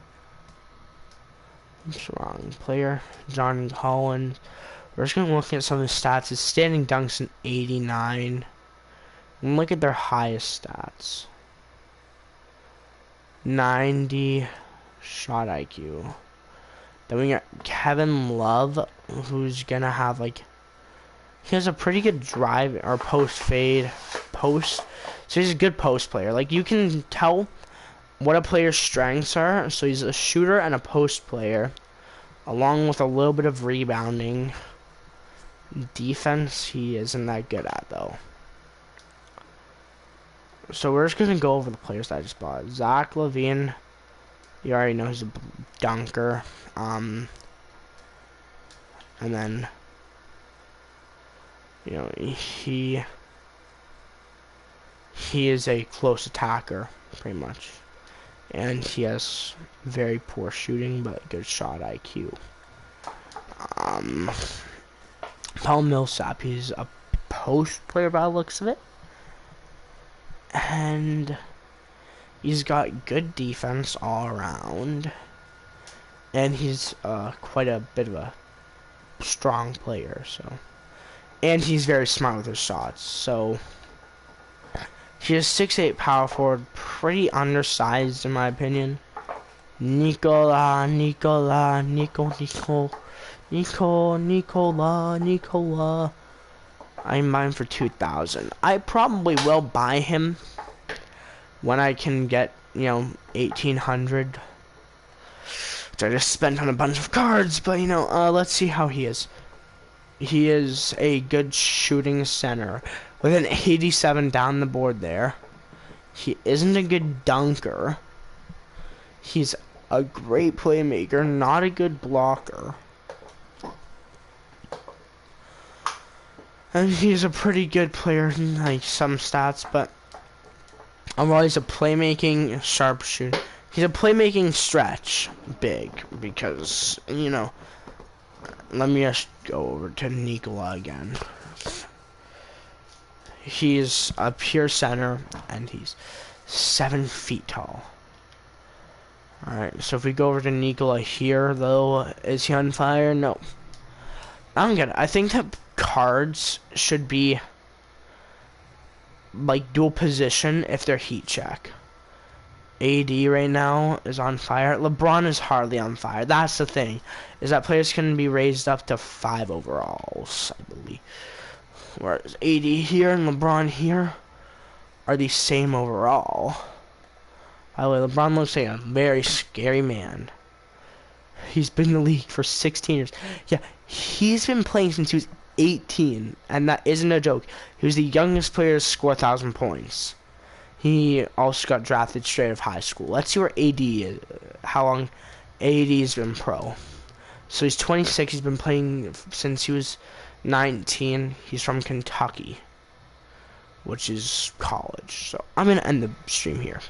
What's wrong? Player, John Collins. We're just going to look at some of his stats. His standing dunks in 89. And look at their highest stats. 90 shot IQ. Then we got Kevin Love, who's going to have like... He has a pretty good drive or post fade. Post. So he's a good post player. Like, you can tell what a player's strengths are. So he's a shooter and a post player, along with a little bit of rebounding. Defense, he isn't that good at, though. So we're just gonna go over the players that I just bought. Zach LaVine, you already know he's a dunker. And then, you know, he is a close attacker, pretty much. And he has very poor shooting, but good shot IQ. Paul Millsap, he's a post player by the looks of it. And he's got good defense all around. And he's quite a bit of a strong player, so. And he's very smart with his shots, so. He is 6'8" power forward, pretty undersized in my opinion. Nikola. I'm buying for 2,000. I probably will buy him when I can get, you know, 1,800. Which I just spent on a bunch of cards, but you know, let's see how he is. He is a good shooting center with an 87 down the board there. He isn't a good dunker. He's a great playmaker, not a good blocker. And he's a pretty good player in like some stats, but overall he's a playmaking sharpshooter. He's a playmaking stretch big because, you know, let me just go over to Nikola again. He's a pure center and he's 7 feet tall. Alright, so if we go over to Nikola here, though, is he on fire? No. I'm good. I think that cards should be like dual position if they're heat check. AD right now is on fire. LeBron is hardly on fire. That's the thing, is that players can be raised up to 5 overalls, I believe. Whereas AD here and LeBron here are the same overall. By the way, LeBron looks like a very scary man. He's been in the league for 16 years. Yeah, he's been playing since he was 18, and that isn't a joke. He was the youngest player to score 1,000 points. He also got drafted straight out of high school. Let's see where AD is, how long AD has been pro. So he's 26. He's been playing since he was 19. He's from Kentucky, which is college. So I'm going to end the stream here.